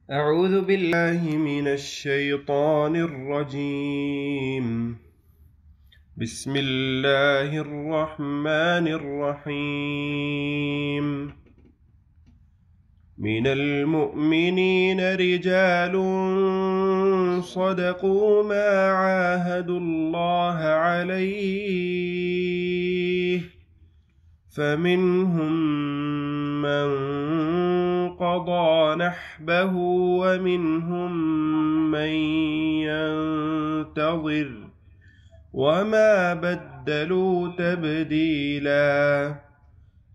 أعوذ بالله من الشيطان الرجيم. بسم الله الرحمن الرحيم. من المؤمنين رجال صدقوا ما عاهدوا الله عليه فمنهم من قضى نحبه ومنهم من ينتظر وما بدلوا تبديلا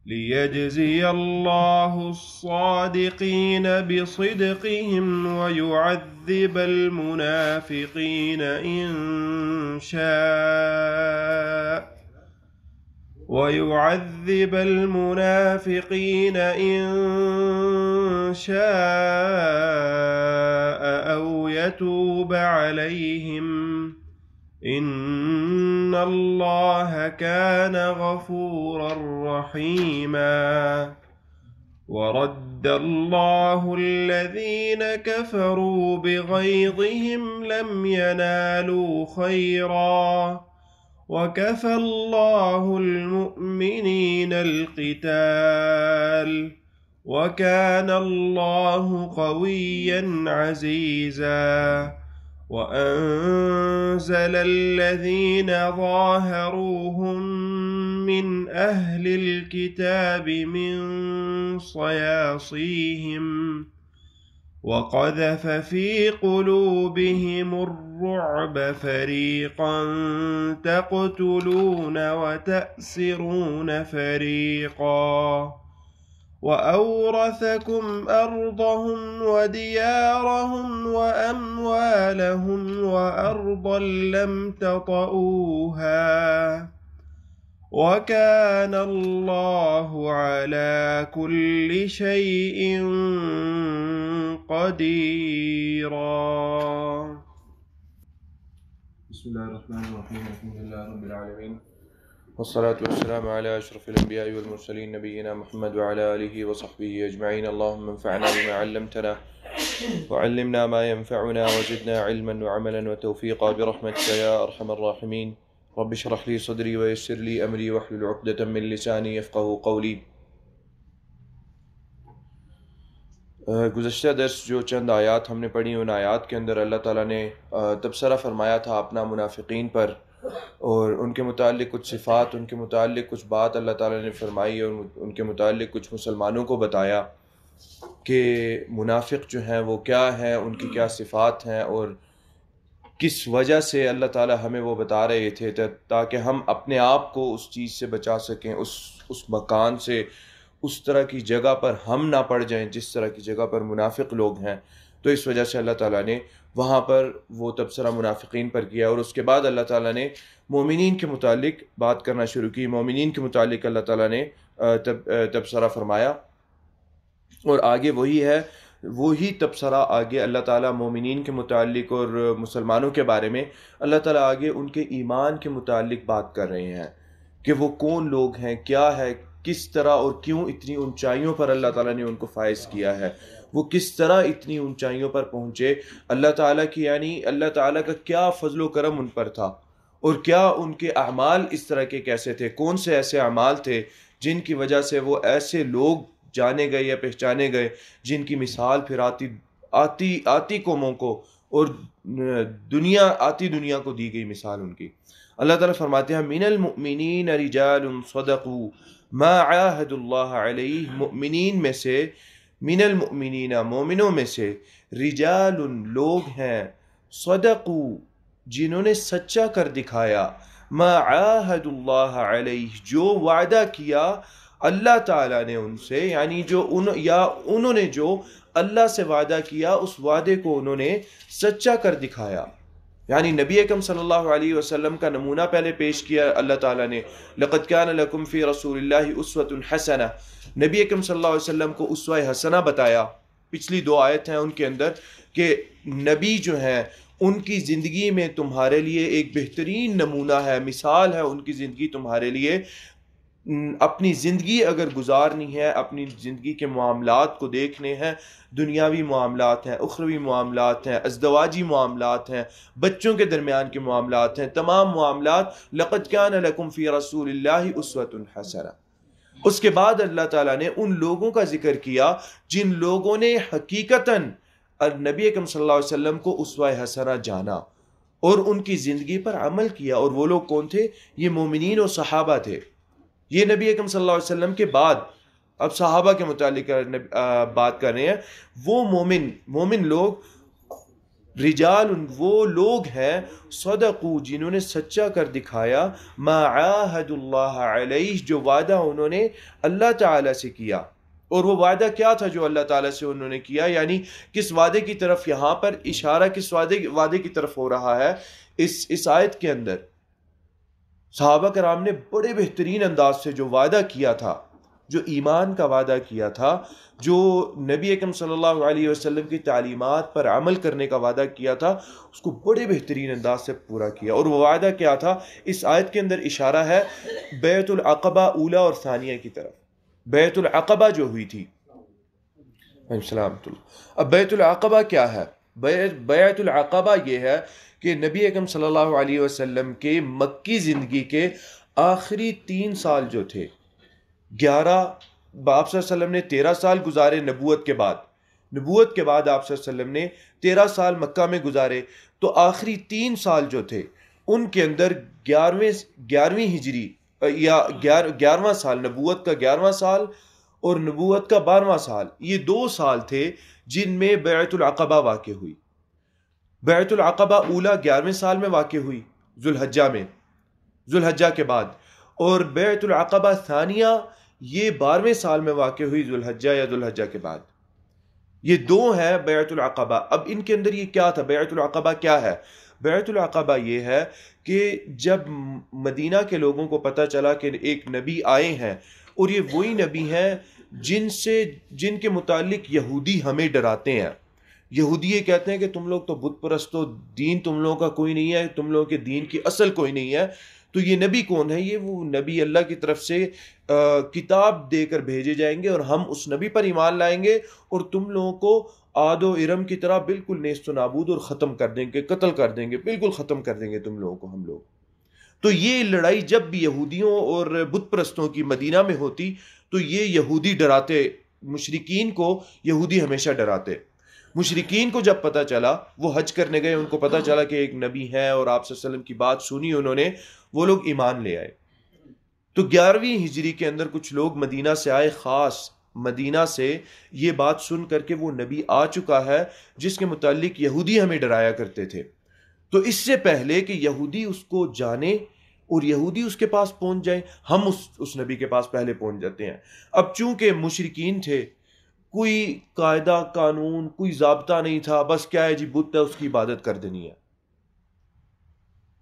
ليجزي الله الصادقين بصدقهم ويعذب المنافقين إن شاء أو يتوب عليهم إن الله كان غفورا رحيما. ورد الله الذين كفروا بغيظهم لم ينالوا خيرا وكفى الله المؤمنين القتال وكان الله قويا عزيزا. وأنزل الذين ظاهروهم من أهل الكتاب من صياصيهم وقذف في قلوبهم الرعب فريقا تقتلون وتأسرون فريقا وأورثكم أرضهم وديارهم وأموالهم وأرضا لم تطئوها وكان الله على كل شيء قديرا. بسم الله الرحمن الرحيم. الحمد لله رب العالمين والصلاة والسلام على أشرف الأنبياء والمرسلين نبينا محمد وعلى آله وصحبه أجمعين. اللهم انفعنا بما علمتنا وعلمنا ما ينفعنا وزدنا علما وعملا وتوفيقا برحمتك يا أرحم الراحمين. رب اشرح لي صدري ويسر لي أمري واحلل عقدة من لساني يفقهوا قولي. گزشتہ درس جو چند آیات ہم نے پڑھی، ان آیات کے اندر اللہ تعالیٰ نے تبصرہ فرمایا تھا اپنا منافقین پر، اور ان کے متعلق کچھ صفات، ان کے متعلق کچھ بات اللہ تعالیٰ نے فرمائی، اور ان کے متعلق کچھ مسلمانوں کو بتایا کہ منافق جو ہیں وہ کیا ہیں، ان کی کیا صفات ہیں، اور کس وجہ سے اللہ تعالیٰ ہمیں وہ بتا رہے تھے تاکہ ہم اپنے آپ کو اس چیز سے بچا سکیں، اس مکان سے، اس طرح کی جگہ پر ہم نہ پڑ جائیں جس طرح کی جگہ پر منافق لوگ ہیں. تو اس وجہ سے اللہ تعالیٰ نے وہاں پر وہ تبصرہ منافقین پر کیا، اور اس کے بعد اللہ تعالیٰ نے مومنین کے متعلق بات کرنا شروع کی. مومنین کے متعلق اللہ تعالیٰ نے تبصرہ فرمایا، اور آگے وہی تبصرہ آگے اللہ تعالیٰ مومنین کے متعلق اور مسلمانوں کے بارے میں اللہ تعالیٰ آگے ان کے ایمان کے متعلق بات کر رہے ہیں کہ وہ کون لوگ ہیں، کیا ہے، کس طرح اور کیوں اتنی اونچائیوں پر اللہ تعالیٰ نے ان کو فائز کیا ہے، وہ کس طرح اتنی اونچائیوں پر پہنچے، اللہ تعالیٰ کی یعنی اللہ تعالیٰ کا کیا فضل و کرم ان پر تھا، اور کیا ان کے اعمال اس طرح کے کیسے تھے، کون سے ایسے اعمال تھے جن کی وجہ سے وہ ایسے لوگ جانے گئے یا پہچانے گئے جن کی مثال پھر آتی قوموں کو اور آتی دنیا کو دی گئی مثال ان کی. اللہ تعالیٰ فرماتے ہیں من المؤمنین رجال صدقوا ما عاہدوا اللہ علیہ، مؤمنین میں سے، من المؤمنین مومنوں میں سے، رجال لوگ ہیں، صدقوا جنہوں نے سچا کر دکھایا، ما عاہدوا اللہ علیہ جو وعدہ کیا اللہ تعالیٰ نے ان سے، یعنی انہوں نے جو اللہ سے وعدہ کیا اس وعدے کو انہوں نے سچا کر دکھایا. یعنی نبی اکرم صلی اللہ علیہ وسلم کا نمونہ پہلے پیش کیا اللہ تعالیٰ نے، لقد کان لکم فی رسول اللہ اسوۃ حسنہ، نبی اکرم صلی اللہ علیہ وسلم کو اسوہ حسنہ بتایا. پچھلی 2 آیت ہیں ان کے اندر کہ نبی جو ہیں ان کی زندگی میں تمہارے لیے ایک بہترین نمونہ ہے، مثال ہے ان کی زندگی تمہارے لیے. اپنی زندگی اگر گزارنی ہے، اپنی زندگی کے معاملات کو دیکھنے ہیں، دنیاوی معاملات ہیں، اخروی معاملات ہیں، ازدواجی معاملات ہیں، بچوں کے درمیان کے معاملات ہیں، تمام معاملات، لقد کان لکم فی رسول اللہ اسوۃ حسنہ۔ اس کے بعد اللہ تعالیٰ نے ان لوگوں کا ذکر کیا جن لوگوں نے حقیقتاً نبی اکرم صلی اللہ علیہ وسلم کو اسوہ حسنہ جانا اور ان کی زندگی پر عمل کیا۔ اور وہ لوگ کون تھے؟ یہ مومنین اور صحابہ تھے۔ یہ نبی اکرم صلی اللہ علیہ وسلم کے بعد اب صحابہ کے متعلق بات کر رہے ہیں۔ وہ مومن لوگ، رجال، وہ لوگ ہیں صدقو، جنہوں نے سچا کر دکھایا، ما عاہد اللہ علیہ، جو وعدہ انہوں نے اللہ تعالی سے کیا۔ اور وہ وعدہ کیا تھا جو اللہ تعالیٰ سے انہوں نے کیا؟ یعنی کس وعدے کی طرف یہاں پر اشارہ، کس وعدے کی طرف ہو رہا ہے اس آیت کے اندر؟ صحابہ کرام نے بڑے بہترین انداز سے جو وعدہ کیا تھا، جو ایمان کا وعدہ کیا تھا، جو نبی اکرم صلی اللہ علیہ وسلم کی تعلیمات پر عمل کرنے کا وعدہ کیا تھا، اس کو بڑے بہترین انداز سے پورا کیا۔ اور وہ وعدہ کیا تھا؟ اس آیت کے اندر اشارہ ہے بیعت العقبہ اولا اور ثانیہ کی طرف۔ بیعت العقبہ جو ہوئی تھی، اب بیعت العقبہ کیا ہے؟ بیعت العقبہ یہ ہے کہ نبی اکرم صلی اللہ علیہ وسلم کے مکی زندگی کے آخری 3 سال جو تھے، 11 آپ صلی اللہ علیہ وسلم نے 13 سال گزارے نبوت کے بعد آپ صلی اللہ علیہ وسلم نے 13 سال مکہ میں گزارے، تو آخری 3 سال جو تھے ان کے اندر 11ویں ہجری یا 11واں سال، نبوت کا 11واں سال اور نبوت کا 12واں سال، یہ 2 سال تھے جن میں بیعت العقبہ واقع ہوئی۔ بیعت العقبہ اولا 11ویں سال میں واقع ہوئی، ذوالحجہ کے بعد، اور بیعت العقبہ ثانیہ یہ 12ویں سال میں واقع ہوئی، ذوالحجہ یا ذوالحجہ کے بعد۔ یہ 2 ہے بیعت العقبہ۔ اب ان کے اندر یہ کیا تھا؟ بیعت العقبہ کیا ہے؟ بیعت العقبہ یہ ہے کہ جب مدینہ کے لوگوں کو پتہ چلا کہ ایک نبی آئے ہیں، اور یہ وہی نبی ہیں جن کے متعلق یہودی ہمیں ڈراتے ہیں۔ یہودی یہ کہتے ہیں کہ تم لوگ تو بت پرست ہو، دین تم لوگوں کا کوئی نہیں ہے، تم لوگوں کے دین کی اصل کوئی نہیں ہے۔ تو یہ نبی کون ہے؟ یہ وہ نبی اللہ کی طرف سے کتاب دے کر بھیجے جائیں گے، اور ہم اس نبی پر ایمان لائیں گے، اور تم لوگوں کو عاد و ارم کی طرح بالکل نیست و نابود اور ختم کر دیں گے، قتل کر دیں گے، بالکل ختم کر دیں گے تم لوگوں کو ہم لوگ۔ تو یہ لڑائی جب بھی یہودیوں اور بت پرستوں کی مدینہ میں ہوتی تو یہ یہودی ڈراتے، مشرکین کو یہودی ہمیشہ ڈراتے۔ مشرکین کو جب پتہ چلا، وہ حج کرنے گئے، ان کو پتہ چلا کہ ایک نبی ہے اور آپ صلی اللہ علیہ وسلم کی بات سنی انہوں نے، وہ لوگ ایمان لے آئے۔ تو 11ویں ہجری کے اندر کچھ لوگ مدینہ سے آئے، خاص مدینہ سے، یہ بات سن کر کے وہ نبی آ چکا ہے جس کے متعلق یہودی ہمیں ڈرایا کرتے تھے۔ تو اس سے پہلے کہ یہودی اس کو جانے اور یہودی اس کے پاس پہنچ جائیں، ہم اس نبی کے پاس پہلے پہنچ جاتے ہیں۔ اب چونکہ مشرکین تھے، کوئی قاعدہ قانون، کوئی ضابطہ نہیں تھا، بس کیا ہے جی بت ہے، اس کی عبادت کر دینی ہے۔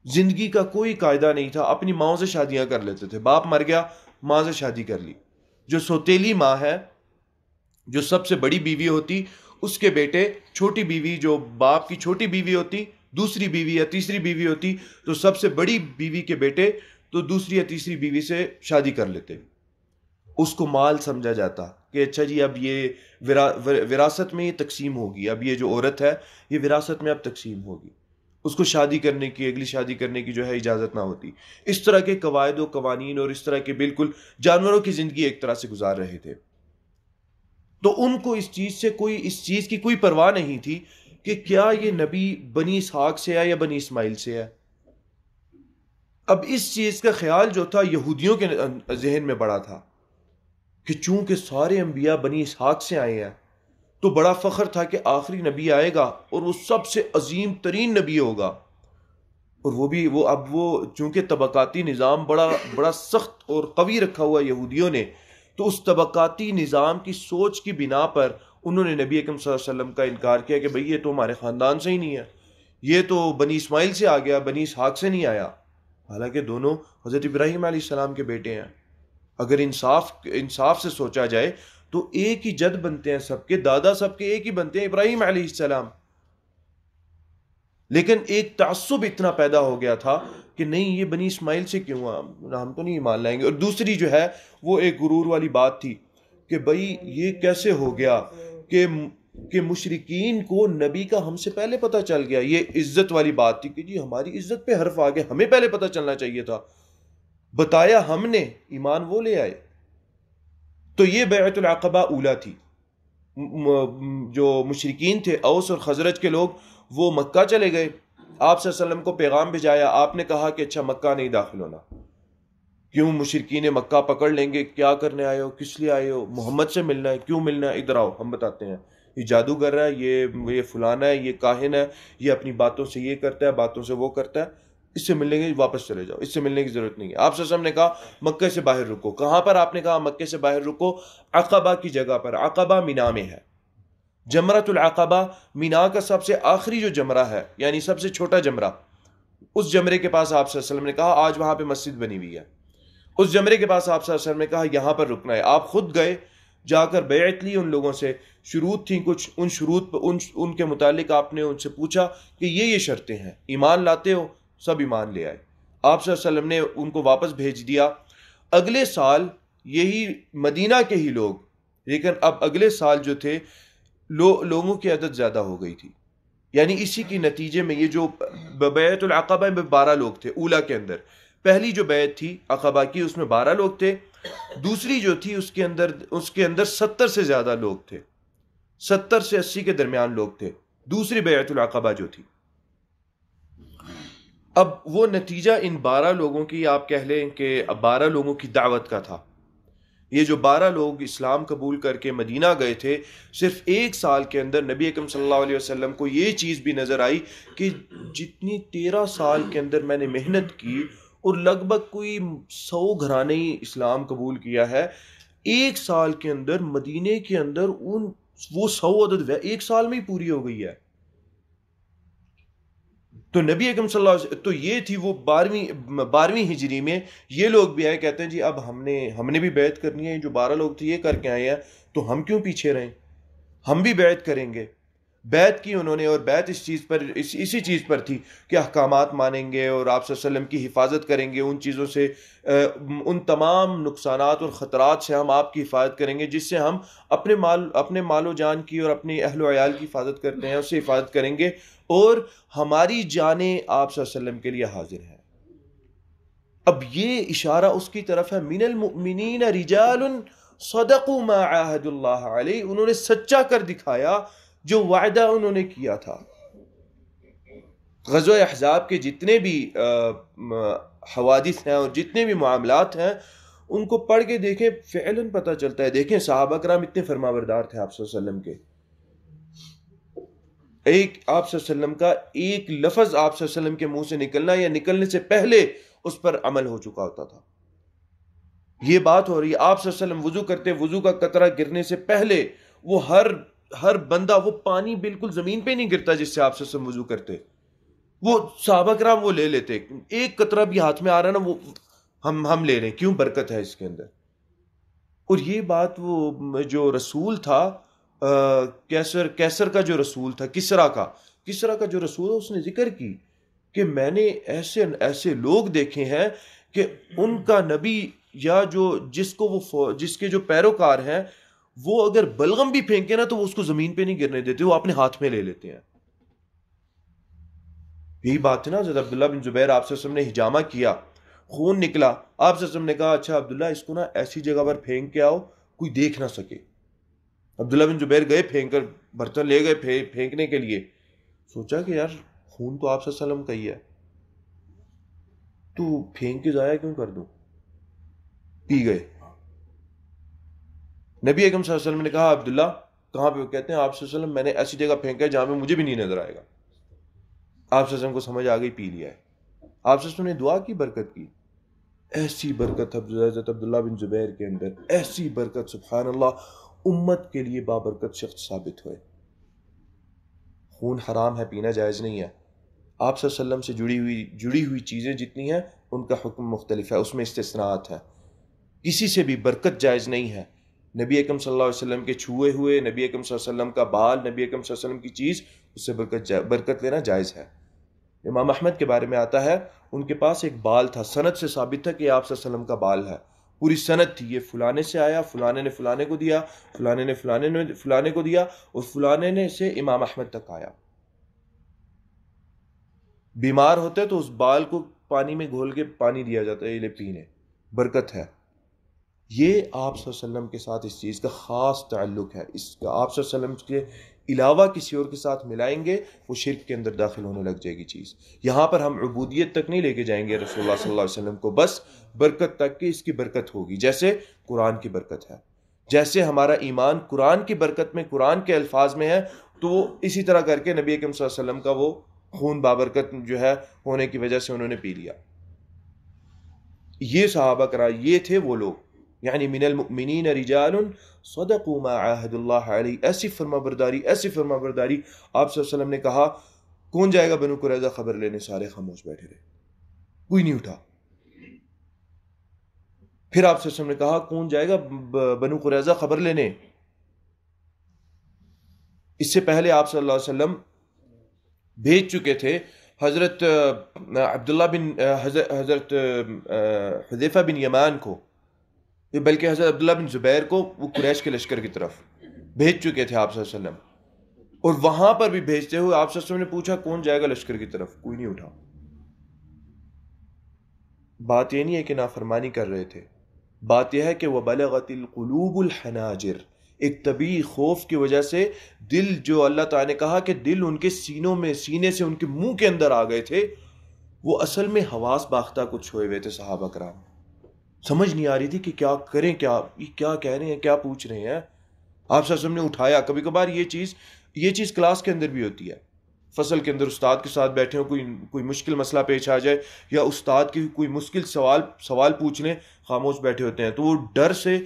زندگی کا کوئی قاعدہ نہیں تھا، اپنی ماں سے شادیاں کر لیتے تھے، باپ مر گیا ماں سے شادی کر لی۔ جو سوتیلی ماں ہے، جو سب سے بڑی بیوی ہوتی، اس کے بیٹے، چھوٹی بیوی جو باپ کی چھوٹی بیوی ہوتی، دوسری بیوی یا تیسری بیوی ہوتی، تو سب سے بڑی بیوی کے بیٹے تو دوسری یا تیسری بیوی سے شادی کر لیتے۔ اس کو مال سمجھا جاتا کہ اچھا جی اب یہ وراثت میں یہ تقسیم ہوگی، اب یہ جو عورت ہے یہ وراثت میں اب تقسیم ہوگی، اس کو شادی کرنے کی، اگلی شادی کرنے کی جو ہے اجازت نہ ہوتی۔ اس طرح کے قواعد و قوانین اور اس طرح کے بالکل جانوروں کی زندگی ایک طرح سے گزار رہے تھے۔ تو ان کو اس چیز کی کوئی پرواہ نہیں تھی کہ کیا یہ نبی بنی اسحاق سے ہے یا بنی اسماعیل سے ہے۔ اب اس چیز کا خیال جو تھا یہودیوں کے ذہن میں بڑا تھا کہ چونکہ سارے انبیاء بنی اسحاق سے آئے ہیں تو بڑا فخر تھا کہ آخری نبی آئے گا اور وہ سب سے عظیم ترین نبی ہوگا۔ اور وہ چونکہ طبقاتی نظام بڑا سخت اور قوی رکھا ہوا یہودیوں نے، تو اس طبقاتی نظام کی سوچ کی بنا پر انہوں نے نبی اکرم صلی اللہ علیہ وسلم کا انکار کیا کہ بھئی یہ تو ہمارے خاندان سے ہی نہیں ہے، یہ تو بنی اسماعیل سے آ گیا، بنی اسحاق سے نہیں آیا۔ حالانکہ دونوں حضرت ابراہیم علیہ السلام کے بیٹے ہیں۔ اگر انصاف سے سوچا جائے تو ایک ہی جد بنتے ہیں، سب کے دادا سب کے ایک ہی بنتے ہیں، ابراہیم علیہ السلام۔ لیکن ایک تعصب اتنا پیدا ہو گیا تھا کہ نہیں یہ بنی اسماعیل سے کیوں ہوا، ہم تو نہیں ایمان لائیں گے. اور دوسری جو ہے وہ ایک غرور والی بات تھی کہ بھائی یہ کیسے ہو گیا کہ مشرکین کو نبی کا ہم سے پہلے پتہ چل گیا. یہ عزت والی بات تھی کہ جی ہماری عزت پہ حرف آ گیا، ہمیں پہلے پتہ چلنا چاہیے تھا، بتایا ہم نے، ایمان وہ لے آئے. تو یہ بیعت العقبہ اولا تھی. جو مشرکین تھے اوس اور خزرج کے لوگ، وہ مکہ چلے گئے، آپ صلی اللہ علیہ وسلم کو پیغام بھیجایا، آپ نے کہا کہ اچھا مکہ نہیں داخل ہونا. کیوں؟ مشرکین مکہ پکڑ لیں گے، کیا کرنے آئے ہو، کس لیے آئے ہو، محمد سے ملنا ہے، کیوں ملنا ہے، ادھر آؤ ہم بتاتے ہیں، یہ جادوگر ہے، یہ فلانا ہے، یہ کاہن ہے، یہ اپنی باتوں سے یہ کرتا ہے، باتوں سے وہ کرتا ہے، اس سے ملنے کے واپس چلے جاؤ، اس سے ملنے کی ضرورت نہیں ہے. آپ صلی اللہ علیہ وسلم نے کہا مکہ سے باہر رکو. کہاں پر آپ نے کہا مکہ سے باہر رکو؟ عقبہ کی جگہ پر. عقبہ مینا میں ہے. جمرۃ العقبہ مینا کا سب سے آخری جو جمرہ ہے، یعنی سب سے چھوٹا جمرہ، اس جمرے کے پاس آپ صلی اللہ علیہ وسلم نے کہا آج وہاں پہ مسجد بنی ہوئی ہے، اس جمرے کے پاس آپ صلی اللہ علیہ وسلم نے کہا یہاں پر رکنا ہے. آپ خود گئے، جا کر بیعت لی ان لوگوں سے. شروط تھیں کچھ، ان شروط پر ان کے متعلق آپ نے ان سے پوچھا کہ یہ شرطیں ہیں، ایمان لاتے ہو؟ سب ایمان لے آئے. آپ صلی اللہ علیہ وسلم نے ان کو واپس بھیج دیا. اگلے سال یہی مدینہ کے ہی لوگ، لیکن اب اگلے سال جو تھے لوگوں کی عدد زیادہ ہو گئی تھی. یعنی اسی کی نتیجے میں یہ جو بیعت العقبہ میں 12 لوگ تھے اولا کے اندر. پہلی جو بیعت تھی عقبہ کی اس میں 12 لوگ تھے. دوسری جو تھی اس کے اندر 70 سے زیادہ لوگ تھے، 70 سے 80 کے درمیان لوگ تھے دوسری بیعت العقبہ جو تھی. اب وہ نتیجہ ان 12 لوگوں کی آپ کہہ لیں کہ 12 لوگوں کی دعوت کا تھا. یہ جو 12 لوگ اسلام قبول کر کے مدینہ گئے تھے، صرف ایک سال کے اندر نبی اکرم صلی اللہ علیہ وسلم کو یہ چیز بھی نظر آئی کہ جتنی 13 سال کے اندر میں نے محنت کی اور لگ بھگ کوئی 100 گھرانے ہی اسلام قبول کیا ہے، ایک سال کے اندر مدینے کے اندر وہ 100 عدد ایک سال میں ہی پوری ہو گئی ہے. تو نبی اکرم صلی اللہ علیہ وسلم، تو یہ تھی وہ 12ویں ہجری میں یہ لوگ بھی آئے، کہتے ہیں جی اب ہم نے بھی بیعت کرنی ہے، جو 12 لوگ تھے یہ کر کے آئے ہیں تو ہم کیوں پیچھے رہیں، ہم بھی بیعت کریں گے. بیعت کی انہوں نے، اور بیعت اسی چیز پر تھی کہ احکامات مانیں گے اور آپ صلی اللہ علیہ وسلم کی حفاظت کریں گے، ان چیزوں سے، ان تمام نقصانات اور خطرات سے ہم آپ کی حفاظت کریں گے جس سے ہم اپنے مال و جان کی اور اپنے اہل و عیال کی حفاظت کرتے ہیں، اس سے حفاظت کریں گے، اور ہماری جانیں آپ صلی اللہ علیہ وسلم کے لیے حاضر ہیں. اب یہ اشارہ اس کی طرف ہے، من المؤمنین رجال صدقوا ما عاهدوا اللہ علیہ، انہوں نے سچا کر دکھایا جو وعدہ انہوں نے کیا تھا. غزوہ احزاب کے جتنے بھی حوادث ہیں اور جتنے بھی معاملات ہیں ان کو پڑھ کے دیکھیں، فعلاً پتہ چلتا ہے. دیکھیں صحابہ کرام اتنے فرمانبردار تھے آپ صلی اللہ علیہ وسلم کے، آپ صلی اللہ علیہ وسلم کا ایک لفظ آپ صلی اللہ علیہ وسلم کے منہ سے نکلنا یا نکلنے سے پہلے اس پر عمل ہو چکا ہوتا تھا. یہ بات ہو رہی ہے آپ صلی اللہ علیہ وسلم وضو کرتے، وضو کا قطرہ گرنے سے پہلے وہ ہر بندہ، وہ پانی بالکل زمین پہ نہیں گرتا جس سے آپ صلی اللہ علیہ وسلم وضو کرتے، وہ صحابہ کرام وہ لے لیتے، ایک قطرہ بھی ہاتھ میں آ رہا نا وہ ہم لے لیں، کیوں؟ برکت ہے اس کے اندر. اور یہ بات وہ جو رسول تھا کیسر کا جو رسول تھا، کسرا کا جو رسول ہے، اس نے ذکر کی کہ میں نے ایسے لوگ دیکھے ہیں کہ ان کا نبی یا جس کے جو پیروکار ہیں وہ اگر بلغم بھی پھینکے نا تو وہ اس کو زمین پہ نہیں گرنے دیتے، وہ اپنے ہاتھ میں لے لیتے ہیں. یہی بات ہے نا، حضرت عبداللہ بن زبیر، آپ سے وسلم نے ہجامہ کیا، خون نکلا، آپ سے وسلم نے کہا اچھا عبداللہ اس کو نا ایسی جگہ پر پھینک کے آؤ کوئی دیکھ نہ سکے. عبداللہ بن زبیر گئے، پھینک کر برتن لے گئے پھینکنے کے لیے، سوچا کہ یار خون تو آپ صلی اللہ علیہ وسلم کا ہی ہے، تو پھینک کے ضائع کیوں کر دوں، پی گئے. نبی اکرم صلی اللہ علیہ وسلم نے کہا عبداللہ کہاں پہ؟ کہتے ہیں آپ صلی اللہ علیہ وسلم میں نے ایسی جگہ پھینکا ہے جہاں پہ مجھے بھی نہیں نظر آئے گا. آپ صلی اللہ علیہ وسلم کو سمجھ آ گئی، پی لیا ہے. آپ صلی اللہ علیہ وسلم نے دعا کی، برکت کی، ایسی برکت حضرت عبداللہ بن زبیر کے اندر، ایسی برکت، سبحان اللہ، امت کے لیے بابرکت شخص ثابت ہوئے. خون حرام ہے، پینا جائز نہیں ہے. آپ صلی اللہ علیہ وسلم سے جڑی ہوئی چیزیں جتنی ہیں ان کا حکم مختلف ہے، اس میں استثناءات ہیں. کسی سے بھی برکت جائز نہیں ہے. نبی اکرم صلی اللہ علیہ وسلم کے چھوئے ہوئے، نبی اکرم صلی اللہ علیہ وسلم کا بال، نبی اکرم صلی اللہ علیہ وسلم کی چیز، اس سے برکت لینا جائز ہے. امام احمد کے بارے میں آتا ہے ان کے پاس ایک بال تھا، سند سے ثابت تھا کہ آپ صلی اللہ علیہ وسلم کا بال ہے، پوری سند تھی، یہ فلانے سے آیا، فلانے نے فلانے کو دیا، فلانے نے فلانے کو دیا، اور فلانے نے سے امام احمد تک آیا۔ بیمار ہوتے تو اس بال کو پانی میں گھول کے پانی دیا جاتا ہے، یہ لے پینے، برکت ہے۔ یہ آپ صلی اللہ علیہ وسلم کے ساتھ اس چیز کا خاص تعلق ہے، اس کا آپ صلی اللہ علیہ وسلم کے علاوہ کسی اور کے ساتھ ملائیں گے وہ شرک کے اندر داخل ہونے لگ جائے گی چیز۔ یہاں پر ہم عبودیت تک نہیں لے کے جائیں گے رسول اللہ صلی اللہ علیہ وسلم کو، بس برکت تک کہ اس کی برکت ہوگی، جیسے قرآن کی برکت ہے، جیسے ہمارا ایمان قرآن کی برکت میں، قرآن کے الفاظ میں ہے، تو اسی طرح کر کے نبی اکرم صلی اللہ علیہ وسلم کا وہ خون بابرکت جو ہے ہونے کی وجہ سے انہوں نے پی لیا۔ یہ صحابہ کرام، یہ تھے وہ لوگ، یعنی من المؤمنین رجال صدقوا ما عاہد اللہ علیہ، ایسی فرما برداری، ایسی فرما برداری۔ آپ صلی اللہ علیہ وسلم نے کہا کون جائے گا بنو قریظہ خبر لینے، سارے خاموش بیٹھے رہے، کوئی نہیں اٹھا۔ پھر آپ صلی اللہ علیہ وسلم نے کہا کون جائے گا بنو قریظہ خبر لینے۔ اس سے پہلے آپ صلی اللہ علیہ وسلم بھیج چکے تھے حضرت عبداللہ بن حضرت حذیفہ بن یمان کو، بلکہ حضرت عبداللہ بن زبیر کو، وہ قریش کے لشکر کی طرف بھیج چکے تھے آپ صلی اللہ علیہ وسلم، اور وہاں پر بھی بھیجتے ہوئے آپ صلی اللہ علیہ وسلم نے پوچھا کون جائے گا لشکر کی طرف، کوئی نہیں اٹھا۔ بات یہ نہیں ہے کہ نافرمانی کر رہے تھے، بات یہ ہے کہ وَبَلَغَتِ الْقُلُوبُ الْحَنَاجِرَ، ایک طبیعی خوف کی وجہ سے دل، جو اللہ تعالیٰ نے کہا کہ دل ان کے سینوں میں، سینے سے ان کے منہ کے اندر آ گئے تھے، وہ اصل میں حواس باختہ کچھ ہوئے ہوئے تھے صحابہ کرام، سمجھ نہیں آ رہی تھی کہ کیا کریں، کیا کہہ رہے ہیں، کیا پوچھ رہے ہیں۔ آپ صلی اللہ علیہ وسلم نے اٹھایا۔ کبھی کبھار یہ چیز کلاس کے اندر بھی ہوتی ہے، فصل کے اندر استاد کے ساتھ بیٹھے ہو، کوئی مشکل مسئلہ پیش آ جائے، یا استاد کی کوئی مشکل سوال پوچھ لیں، خاموش بیٹھے ہوتے ہیں، تو وہ ڈر سے،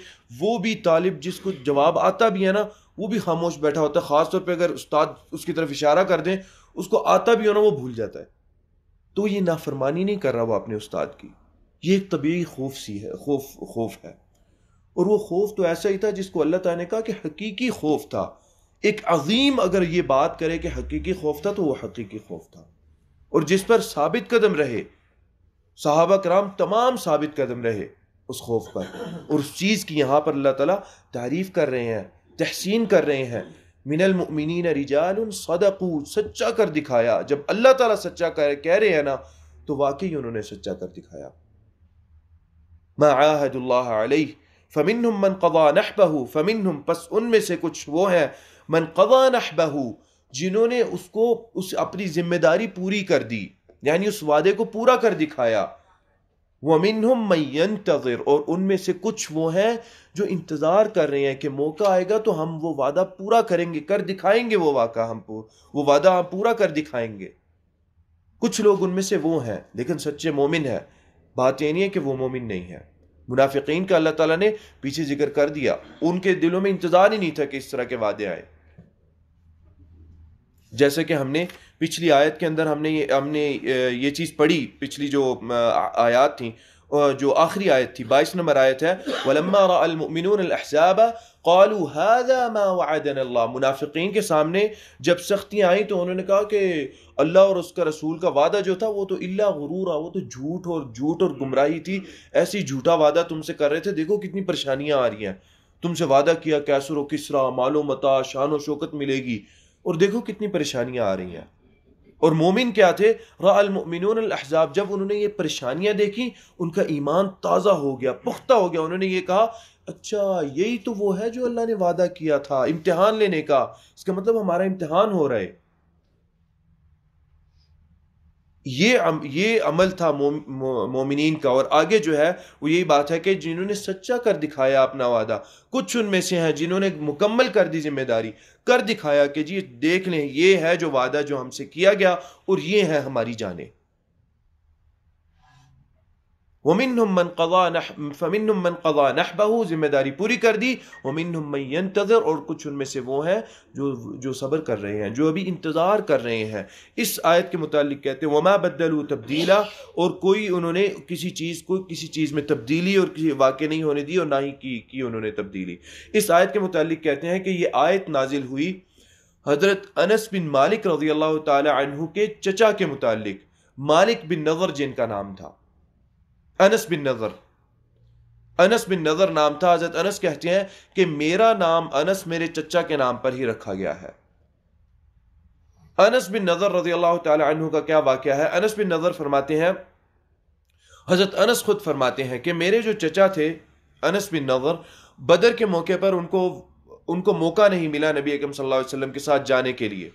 وہ بھی طالب جس کو جواب آتا بھی ہے نا، وہ بھی خاموش بیٹھا ہوتا ہے، خاص طور پہ اگر استاد اس کی طرف اشارہ کر دیں، اس کو آتا بھی ہو نا، وہ بھول جاتا ہے۔ تو یہ نافرمانی نہیں کر رہا وہ اپنے استاد کی، یہ ایک طبیعی خوف ہے، اور وہ خوف تو ایسا ہی تھا جس کو اللہ تعالیٰ نے کہا کہ حقیقی خوف تھا۔ ایک عظیم اگر یہ بات کرے کہ حقیقی خوف تھا تو وہ حقیقی خوف تھا، اور جس پر ثابت قدم رہے صحابہ کرام، تمام ثابت قدم رہے اس خوف پر، اور اس چیز کی یہاں پر اللہ تعالیٰ تعریف کر رہے ہیں، تحسین کر رہے ہیں۔ من المؤمنین رجال صدقوا، سچا کر دکھایا۔ جب اللہ تعالیٰ سچا کہہ رہے ہیں نا، تو واقعی انہوں نے سچا کر دکھایا۔ ما عاہد اللہ علیہ فمنہم من قضا نحبہ، فمنہم، پس ان میں سے کچھ وہ ہیں، من قضا نحبہ، جنہوں نے اس اپنی ذمہ داری پوری کر دی، یعنی اس وعدے کو پورا کر دکھایا۔ ومنہم من ینتظر، اور ان میں سے کچھ وہ ہیں جو انتظار کر رہے ہیں کہ موقع آئے گا تو ہم وہ وعدہ پورا کریں گے، کر دکھائیں گے، وہ وعدہ ہم پورا کر دکھائیں گے۔ کچھ لوگ ان میں سے وہ ہیں لیکن سچے مومن ہیں، بات یہ نہیں ہے کہ وہ مومن نہیں ہے۔ منافقین کا اللہ تعالیٰ نے پیچھے ذکر کر دیا، ان کے دلوں میں انتظار ہی نہیں تھا کہ اس طرح کے وعدے آئے۔ جیسے کہ ہم نے پچھلی آیت کے اندر ہم نے یہ چیز پڑھی، پچھلی جو آیات تھیں، جو آخری آیت تھی 22 نمبر آیت ہے، وَلَمَّا رَأَى الْمُؤْمِنُونَ الْأَحْزَابَ قَالُوا هَذَا مَا وَعَدَنَا اللَّهُ، منافقین کے سامنے جب سختیاں آئیں تو انہوں نے کہا کہ اللہ اور اس کا رسول کا وعدہ جو تھا وہ تو الا غرورا، وہ تو جھوٹ اور گمراہی تھی، ایسی جھوٹا وعدہ تم سے کر رہے تھے، دیکھو کتنی پریشانیاں آ رہی ہیں، تم سے وعدہ کیا کیسر و کسرا، مال و متاع، شان و شوکت ملے گی، اور دیکھو کتنی پریشانیاں آ رہی ہیں۔ اور مومن کیا تھے؟ رأى المؤمنون الاحزاب، جب انہوں نے یہ پریشانیاں دیکھی ان کا ایمان تازہ ہو گیا، پختہ ہو گیا، انہوں نے یہ کہا اچھا یہی تو وہ ہے جو اللہ نے وعدہ کیا تھا امتحان لینے کا، اس کا مطلب ہمارا امتحان ہو رہا ہے۔ یہ عمل تھا مومنین کا۔ اور آگے جو ہے وہ یہی بات ہے کہ جنہوں نے سچا کر دکھایا اپنا وعدہ، کچھ ان میں سے ہیں جنہوں نے مکمل کر دی ذمہ داری، کر دکھایا کہ جی دیکھ لیں یہ ہے جو وعدہ جو ہم سے کیا گیا اور یہ ہے ہماری جانیں۔ وَمِنْهُمْ مَنْ قَضَى فَمِنْهُمْ مَنْ قَضَى نَحْبَهُ، ذمہ داری پوری کر دی۔ وَمِنْهُمْ مَنْ يَنْتَظِرُ، اور کچھ ان میں سے وہ ہیں جو صبر کر رہے ہیں، جو ابھی انتظار کر رہے ہیں۔ اس آیت کے متعلق کہتے ہیں وَمَا بَدَّلُوا تَبْدِيلًا، اور کوئی انہوں نے کسی چیز میں تبدیلی اور کسی واقع نہیں ہونے دی، اور نہ ہی کی انہوں نے تبدیلی۔ اس آیت کے متعلق کہتے ہیں کہ یہ آیت نازل ہوئی حضرت انس بن مالک رضی اللہ تعالی عنہ کے چچا کے متعلق، مالک بن نضر جن کا نام تھا، انس بن نضر، انس بن نضر نام تھا۔ حضرت انس کہتے ہیں کہ میرا نام انس میرے چچا کے نام پر ہی رکھا گیا ہے۔ انس بن نضر رضی اللہ تعالی عنہ کا کیا واقعہ ہے؟ انس بن نضر فرماتے ہیں، حضرت انس خود فرماتے ہیں کہ میرے جو چچا تھے انس بن نضر، بدر کے موقع پر ان کو موقع نہیں ملا نبی اکرم صلی اللہ علیہ وسلم کے ساتھ جانے کے لیے،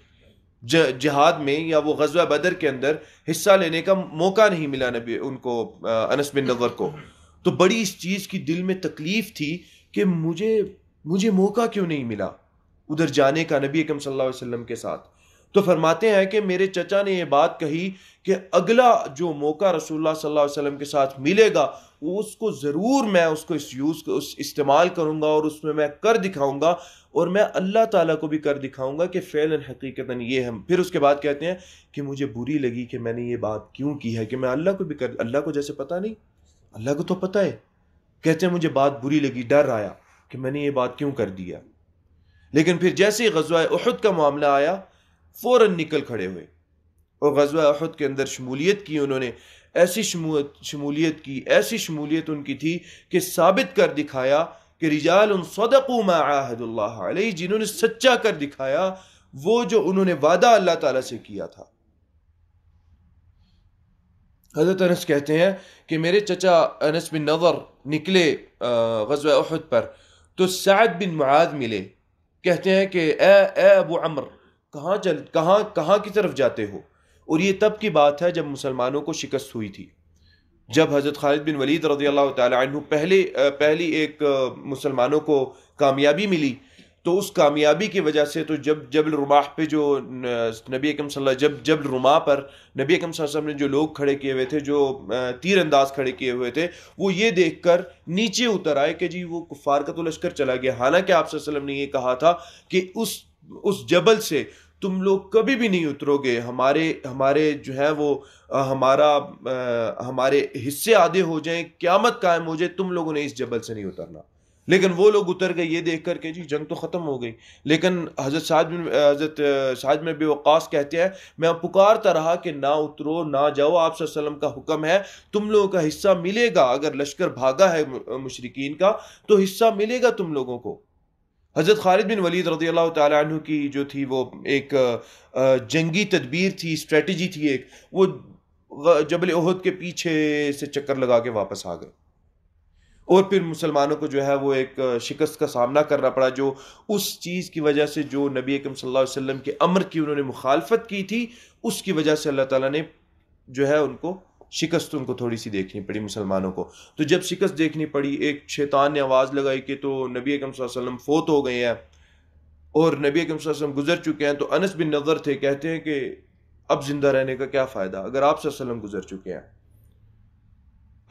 جہاد میں یا وہ غزوہ بدر کے اندر حصہ لینے کا موقع نہیں ملا ان کو، انس بن نضر کو۔ تو بڑی اس چیز کی دل میں تکلیف تھی کہ مجھے موقع کیوں نہیں ملا ادھر جانے کا نبی اکرم صلی اللہ علیہ وسلم کے ساتھ۔ تو فرماتے ہیں کہ میرے چچا نے یہ بات کہی کہ اگلا جو موقع رسول اللہ صلی اللہ علیہ وسلم کے ساتھ ملے گا، وہ اس کو ضرور میں اس کو استعمال کروں گا، اور اس میں میں کر دکھاؤں گا، اور میں اللہ تعالیٰ کو بھی کر دکھاؤں گا کہ فعلاً حقیقتاً یہ ہم۔ پھر اس کے بعد کہتے ہیں کہ مجھے بری لگی کہ میں نے یہ بات کیوں کی ہے، کہ میں اللہ کو بھی اللہ کو جیسے پتہ نہیں، اللہ کو تو پتہ ہے۔ کہتے ہیں مجھے بات بری لگی، ڈر آیا کہ میں نے یہ بات کیوں کر دیا۔ لیکن پھر جیسے ہی غزوہ احد کا معاملہ آیا، فوراً نکل کھڑے ہوئے اور غزوہ احد کے اندر شمولیت کی۔ انہوں نے ایسی شمولیت کی، ایسی شمولیت ان کی تھی کہ ثابت کر دکھایا کہ رجال صدقوا ما عاہد اللہ علیہ، جنہوں نے سچا کر دکھایا وہ جو انہوں نے وعدہ اللہ تعالیٰ سے کیا تھا۔ حضرت انس کہتے ہیں کہ میرے چچا انس بن نضر نکلے غزوہ احد پر، تو سعد بن معاذ ملے۔ کہتے ہیں کہ اے ابو عمرو، کہاں کی طرف جاتے ہو؟ اور یہ تب کی بات ہے جب مسلمانوں کو شکست ہوئی تھی، جب حضرت خالد بن ولید رضی اللہ تعالی عنہ پہلی ایک مسلمانوں کو کامیابی ملی، تو اس کامیابی کی وجہ سے تو جب جبل رماح پہ جو نبی اکرم صلی اللہ جبل رماح پر نبی اکرم صلی اللہ علیہ وسلم نے جو لوگ کھڑے کیے ہوئے تھے، جو تیر انداز کھڑے کیے ہوئے تھے، وہ یہ دیکھ کر نیچے اتر آئے کہ جی وہ کفار کا تو لشکر چلا گیا۔ حالانکہ آپ صلی اللہ علیہ وسلم نے یہ کہا تھا کہ اس جبل سے تم لوگ کبھی بھی نہیں اترو گے، ہمارے جو ہے وہ ہمارے حصے آدھے ہو جائیں، قیامت قائم ہو جائے، تم لوگوں نے اس جبل سے نہیں اترنا۔ لیکن وہ لوگ اتر گئے یہ دیکھ کر کہ جی جنگ تو ختم ہو گئی۔ لیکن حضرت سعد بن ابی وقاص کہتے ہیں میں پکارتا رہا کہ نہ اترو، نہ جاؤ، آپ صلی اللہ علیہ وسلم کا حکم ہے، تم لوگوں کا حصہ ملے گا۔ اگر لشکر بھاگا ہے مشرکین کا تو حصہ ملے گا تم لوگوں کو۔ حضرت خالد بن ولید رضی اللہ تعالی عنہ کی جو تھی وہ ایک جنگی تدبیر تھی، اسٹریٹجی تھی ایک، وہ جبل احد کے پیچھے سے چکر لگا کے واپس آ گئے، اور پھر مسلمانوں کو جو ہے وہ ایک شکست کا سامنا کرنا پڑا، جو اس چیز کی وجہ سے جو نبی اکرم صلی اللہ علیہ وسلم کے امر کی انہوں نے مخالفت کی تھی، اس کی وجہ سے اللہ تعالیٰ نے جو ہے ان کو شکست ان کو تھوڑی سی دیکھنی پڑی مسلمانوں کو۔ تو جب شکست دیکھنی پڑی، ایک شیطان نے آواز لگائی کہ تو نبی اکرم صلی اللہ علیہ وسلم فوت ہو گئے ہیں اور نبی اکرم صلی اللہ علیہ وسلم گزر چکے ہیں۔ تو انس بن نضر تھے، کہتے ہیں کہ اب زندہ رہنے کا کیا فائدہ، اگر آپ صلی اللہ علیہ وسلم گزر چکے ہیں،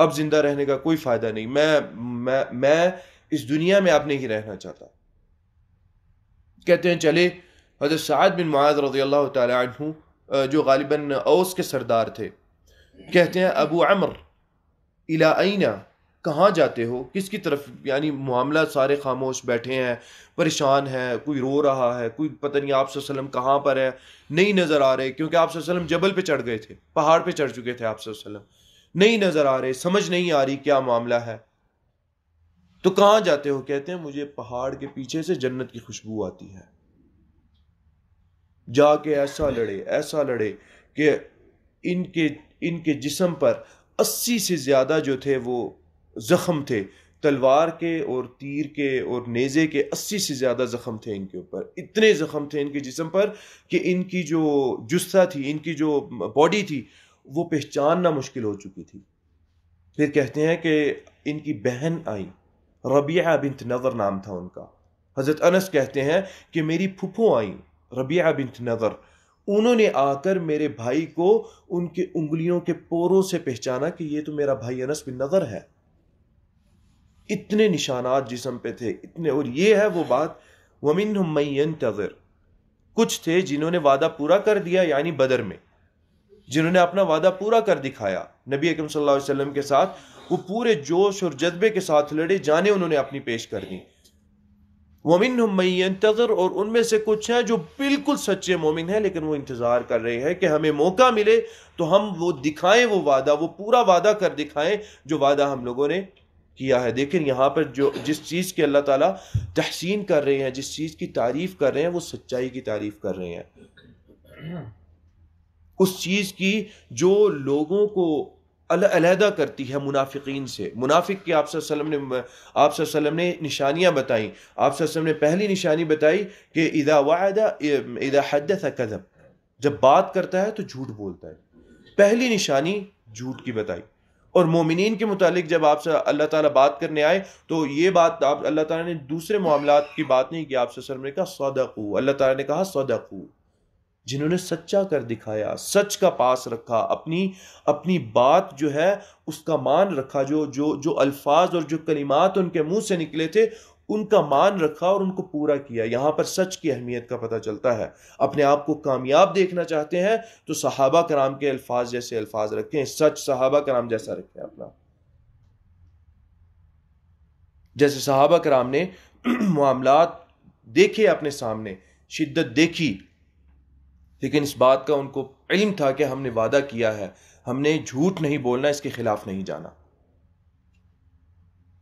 اب زندہ رہنے کا کوئی فائدہ نہیں، میں اس دنیا میں اب نہیں رہنا چاہتا۔ کہتے ہیں چلے حضرت سعد بن معاذ رضی اللہ تعالی عنہ جو غالباً اوس کے سردار تھے، کہتے ہیں ابو عمرو الی این، کہاں جاتے ہو، کس کی طرف؟ یعنی معاملہ سارے خاموش بیٹھے ہیں، پریشان ہے، کوئی رو رہا ہے، کوئی پتہ نہیں آپ صلی اللہ علیہ وسلم کہاں پر ہے، نہیں نظر آ رہے، کیونکہ آپ صلی اللہ علیہ وسلم جبل پہ چڑھ گئے تھے، پہاڑ پہ چڑھ چکے تھے آپ صلی اللہ علیہ وسلم، نہیں نظر آ رہے، سمجھ نہیں آ رہی کیا معاملہ ہے۔ تو کہاں جاتے ہو؟ کہتے ہیں مجھے پہاڑ کے پیچھے سے جنت کی خوشبو آتی ہے، جا کے ایسا لڑے کہ ان کے جسم پر 80 سے زیادہ جو تھے وہ زخم تھے، تلوار کے اور تیر کے اور نیزے کے 80 سے زیادہ زخم تھے ان کے اوپر، اتنے زخم تھے ان کے جسم پر کہ ان کی جو جثہ تھی، ان کی جو باڈی تھی، وہ پہچاننا مشکل ہو چکی تھی۔ پھر کہتے ہیں کہ ان کی بہن آئی، ربیعہ بنت نضر نام تھا ان کا۔ حضرت انس کہتے ہیں کہ میری پھپھو آئیں ربیعہ بنت نضر، انہوں نے آ کر میرے بھائی کو ان کے انگلیوں کے پوروں سے پہچانا کہ یہ تو میرا بھائی انس بن نضر ہے۔ اتنے نشانات جسم پہ تھے، اتنے، اور یہ ہے وہ بات وَمِنْهُمْ مَن يَنْتَظِرُ، کچھ تھے جنہوں نے وعدہ پورا کر دیا، یعنی بدر میں جنہوں نے اپنا وعدہ پورا کر دکھایا نبی اکرم صلی اللہ علیہ وسلم کے ساتھ، وہ پورے جوش اور جذبے کے ساتھ لڑے، جانیں انہوں نے اپنی پیش کر دی۔ وَمِنْهُمْ مَن يَنْتَظِرُ، اور ان میں سے کچھ ہیں جو بالکل سچے مومن ہیں لیکن وہ انتظار کر رہے ہیں کہ ہمیں موقع ملے تو ہم وہ دکھائیں، وہ وعدہ، وہ پورا وعدہ کر دکھائیں جو وعدہ ہم لوگوں نے کیا ہے۔ دیکھیں یہاں پر جو جس چیز کی اللہ تعالیٰ تحسین کر رہے ہیں، جس چیز کی تعریف کر رہے ہیں، وہ سچائی کی تعریف کر رہے ہیں، اس چیز کی جو لوگوں کو علیحدہ کرتی ہے منافقین سے۔ منافق کی آپ صلی اللہ علیہ وسلم نے نشانیاں بتائیں۔ آپ صلی اللہ علیہ وسلم نے پہلی نشانی بتائی کہ اذا وعد اذا حدث کذب، جب بات کرتا ہے تو جھوٹ بولتا ہے، پہلی نشانی جھوٹ کی بتائی۔ اور مومنین کے متعلق جب آپ سے اللہ تعالیٰ بات کرنے آئے تو یہ بات اللہ تعالیٰ نے دوسرے معاملات کی بات نہیں کی، آپ صلی اللہ علیہ وسلم نے کہا صدقوا، اللہ تعالیٰ نے کہا صدقوا، جنہوں نے سچا کر دکھایا، سچ کا پاس رکھا، اپنی بات جو ہے اس کا مان رکھا، جو الفاظ اور جو کلمات ان کے منہ سے نکلے تھے ان کا مان رکھا اور ان کو پورا کیا۔ یہاں پر سچ کی اہمیت کا پتہ چلتا ہے۔ اپنے آپ کو کامیاب دیکھنا چاہتے ہیں تو صحابہ کرام کے الفاظ جیسے الفاظ رکھیں، سچ صحابہ کرام جیسا رکھیں اپنا، جیسے صحابہ کرام نے معاملات دیکھے اپنے سامنے، شدت دیکھی، لیکن اس بات کا ان کو علم تھا کہ ہم نے وعدہ کیا ہے، ہم نے جھوٹ نہیں بولنا، اس کے خلاف نہیں جانا،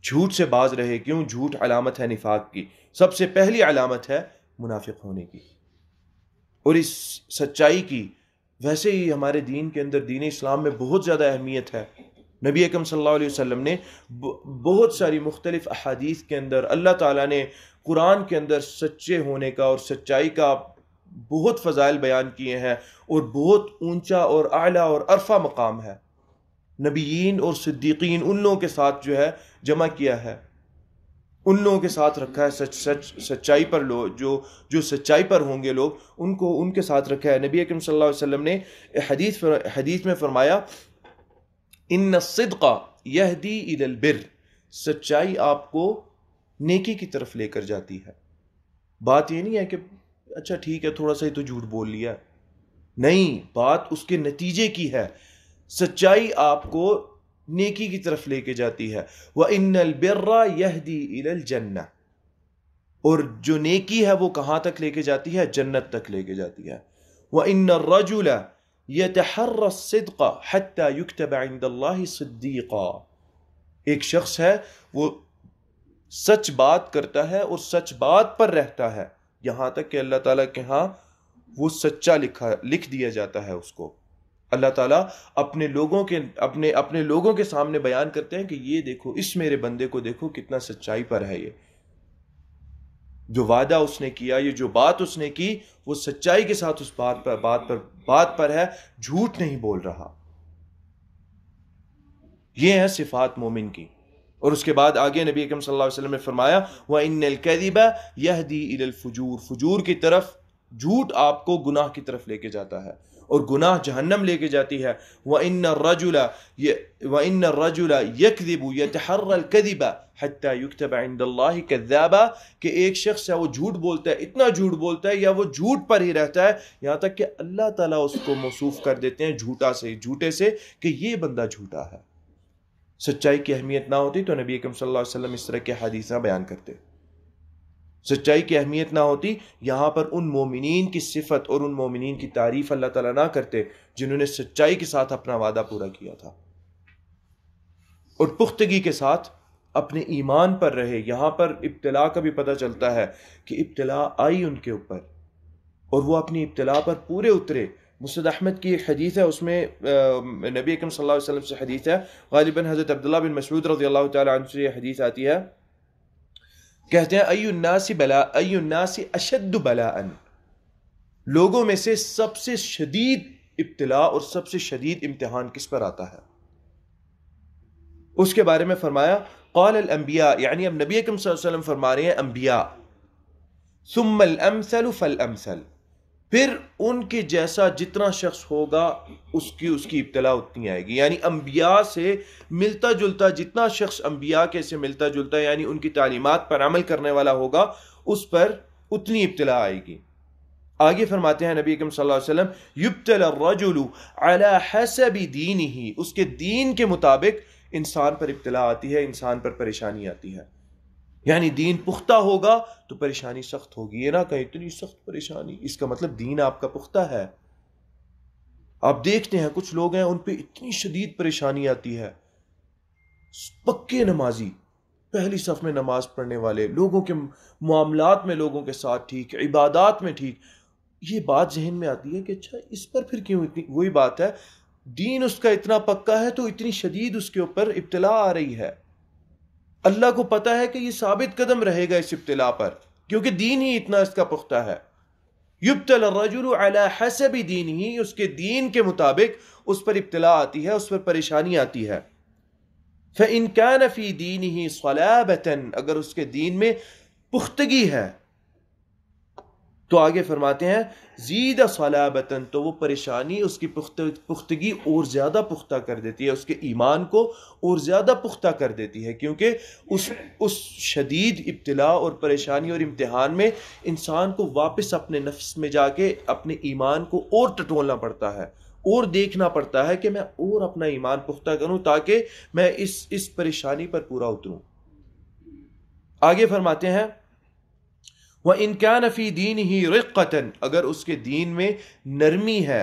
جھوٹ سے باز رہے۔ کیوں؟ جھوٹ علامت ہے نفاق کی، سب سے پہلی علامت ہے منافق ہونے کی۔ اور اس سچائی کی ویسے ہی ہمارے دین کے اندر، دین اسلام میں بہت زیادہ اہمیت ہے۔ نبی اکرم صلی اللہ علیہ وسلم نے بہت ساری مختلف احادیث کے اندر، اللہ تعالیٰ نے قرآن کے اندر سچے ہونے کا اور سچائی کا بہت فضائل بیان کیے ہیں، اور بہت اونچا اور اعلیٰ اور عرفہ مقام ہے۔ نبیین اور صدیقین ان لوگوں کے ساتھ جو ہے جمع کیا ہے، ان لوگوں کے ساتھ رکھا ہے، سچائی پر لوگ جو سچائی پر ہوں گے لوگ ان کو ان کے ساتھ رکھا ہے۔ نبی اکرم صلی اللہ علیہ وسلم نے حدیث میں فرمایا ان الصدق یہدی الی البر، سچائی آپ کو نیکی کی طرف لے کر جاتی ہے۔ بات یہ نہیں ہے کہ اچھا ٹھیک ہے تھوڑا سا ہی تو جھوٹ بول لیا، نہیں، بات اس کے نتیجے کی ہے۔ سچائی آپ کو نیکی کی طرف لے کے جاتی ہے۔ وَإِنَّ الْبِرَّ يَهْدِي إِلَى الْجَنَّةِ، اور جو نیکی ہے وہ کہاں تک لے کے جاتی ہے؟ جنت تک لے کے جاتی ہے۔ وَإِنَّ الرَّجُلَ يَتَحَرَّ الصِّدْقَ حَتَّى يُكْتَبَ عِنْدَ اللَّهِ صِدِّيقًا، ایک شخص ہے وہ سچ بات کرتا ہے اور سچ بات پر رہتا ہے یہاں تک کہ اللہ تعالیٰ کے ہاں وہ سچا لکھ دیا جاتا ہے اس کو۔ اللہ تعالیٰ اپنے لوگوں کے سامنے بیان کرتے ہیں کہ یہ دیکھو، اس میرے بندے کو دیکھو کتنا سچائی پر ہے، یہ جو وعدہ اس نے کیا، یہ جو بات اس نے کی، وہ سچائی کے ساتھ اس بات پر ہے، جھوٹ نہیں بول رہا۔ یہ ہے صفات مومن کی۔ اور اس کے بعد آگے نبی اکرم صلی اللہ علیہ وسلم نے فرمایا وَإِنَّ الْكَذِبَ يَهْدِي إِلَى الْفُجُورِ، فجور کی طرف، جھوٹ آپ کو گناہ کی طرف لے کے جاتا ہے اور گناہ جہنم لے کے جاتی ہے۔ وَإِنَّ الرَّجُلَ يَكْذِبُ يَتَحَرَّى الْكَذِبَ حَتَّى يُكْتَبَ عِنْدَ اللَّهِ كَذَّابًا، کہ ایک شخص ہے وہ جھوٹ بولتا ہے، اتنا جھوٹ بولتا ہے یا وہ جھوٹ پر ہی رہتا ہے یہاں تک کہ اللہ تعالیٰ اس کو موصوف کر دیتے ہیں جھوٹے سے کہ یہ بندہ جھوٹا ہے۔ سچائی کی اہمیت نہ ہوتی تو نبی اکرم صلی اللہ علیہ وسلم اس طرح کے حدیثہ بیان کرتے۔ سچائی کی اہمیت نہ ہوتی یہاں پر ان مومنین کی صفت اور ان مومنین کی تعریف اللہ تعالیٰ نہ کرتے جنہوں نے سچائی کے ساتھ اپنا وعدہ پورا کیا تھا اور پختگی کے ساتھ اپنے ایمان پر رہے۔ یہاں پر ابتلا کا بھی پتہ چلتا ہے کہ ابتلا آئی ان کے اوپر اور وہ اپنی ابتلا پر پورے اترے۔ مسند احمد کی ایک حدیث ہے، اس میں نبی اکرم صلی اللہ علیہ وسلم سے حدیث ہے، غالباً حضرت عبداللہ بن مسعود رضی اللہ تعالیٰ عنہ سے یہ حدیث آتی ہے، کہتے ہیں ای الناس اشد بلاء، لوگوں میں سے سب سے شدید ابتلا اور سب سے شدید امتحان کس پر آتا ہے؟ اس کے بارے میں فرمایا قال الانبیاء، یعنی اب نبی اکرم صلی اللہ علیہ وسلم فرما رہے ہیں انبیاء، ثم الامثل فالامثل، پھر ان کے جیسا جتنا شخص ہوگا اس کی ابتلا اتنی آئے گی، یعنی انبیاء سے ملتا جلتا جتنا شخص انبیاء کے سے ملتا جلتا یعنی ان کی تعلیمات پر عمل کرنے والا ہوگا اس پر اتنی ابتلا آئے گی۔ آگے فرماتے ہیں نبی اکرم صلی اللہ علیہ وسلم یبتلی الرجل علی حسب دینہ، اس کے دین کے مطابق انسان پر ابتلا آتی ہے، انسان پر پریشانی آتی ہے۔ یعنی دین پختہ ہوگا تو پریشانی سخت ہوگی. یہ نہ کہیں اتنی سخت پریشانی، اس کا مطلب دین آپ کا پختہ ہے. آپ دیکھتے ہیں کچھ لوگ ہیں ان پہ اتنی شدید پریشانی آتی ہے، پکے نمازی، پہلی صف میں نماز پڑھنے والے، لوگوں کے معاملات میں لوگوں کے ساتھ ٹھیک، عبادات میں ٹھیک. یہ بات ذہن میں آتی ہے کہ اچھا اس پر پھر کیوں اتنی، وہی بات ہے دین اس کا اتنا پکا ہے تو اتنی شدید اس کے اوپر ابتلا آ رہی ہے. اللہ کو پتا ہے کہ یہ ثابت قدم رہے گا اس ابتلا پر، کیونکہ دین ہی اتنا اس کا پختہ ہے. یبتلی الرجل علی حسب دینہ، اس کے دین کے مطابق اس پر ابتلا آتی ہے، اس پر پریشانی آتی ہے. فإن كان في دینہ صلابة، اگر اس کے دین میں پختگی ہے تو آگے فرماتے ہیں زید صلابة، تو وہ پریشانی اس کی پختگی اور زیادہ پختہ کر دیتی ہے، اس کے ایمان کو اور زیادہ پختہ کر دیتی ہے. کیونکہ اس شدید ابتلا اور پریشانی اور امتحان میں انسان کو واپس اپنے نفس میں جا کے اپنے ایمان کو اور ٹٹولنا پڑتا ہے، اور دیکھنا پڑتا ہے کہ میں اور اپنا ایمان پختہ کروں تاکہ میں اس پریشانی پر پورا اتروں. آگے فرماتے ہیں وَإِن كَانَ فِي دِينِهِ رِقَّةً، اگر اس کے دین میں نرمی ہے،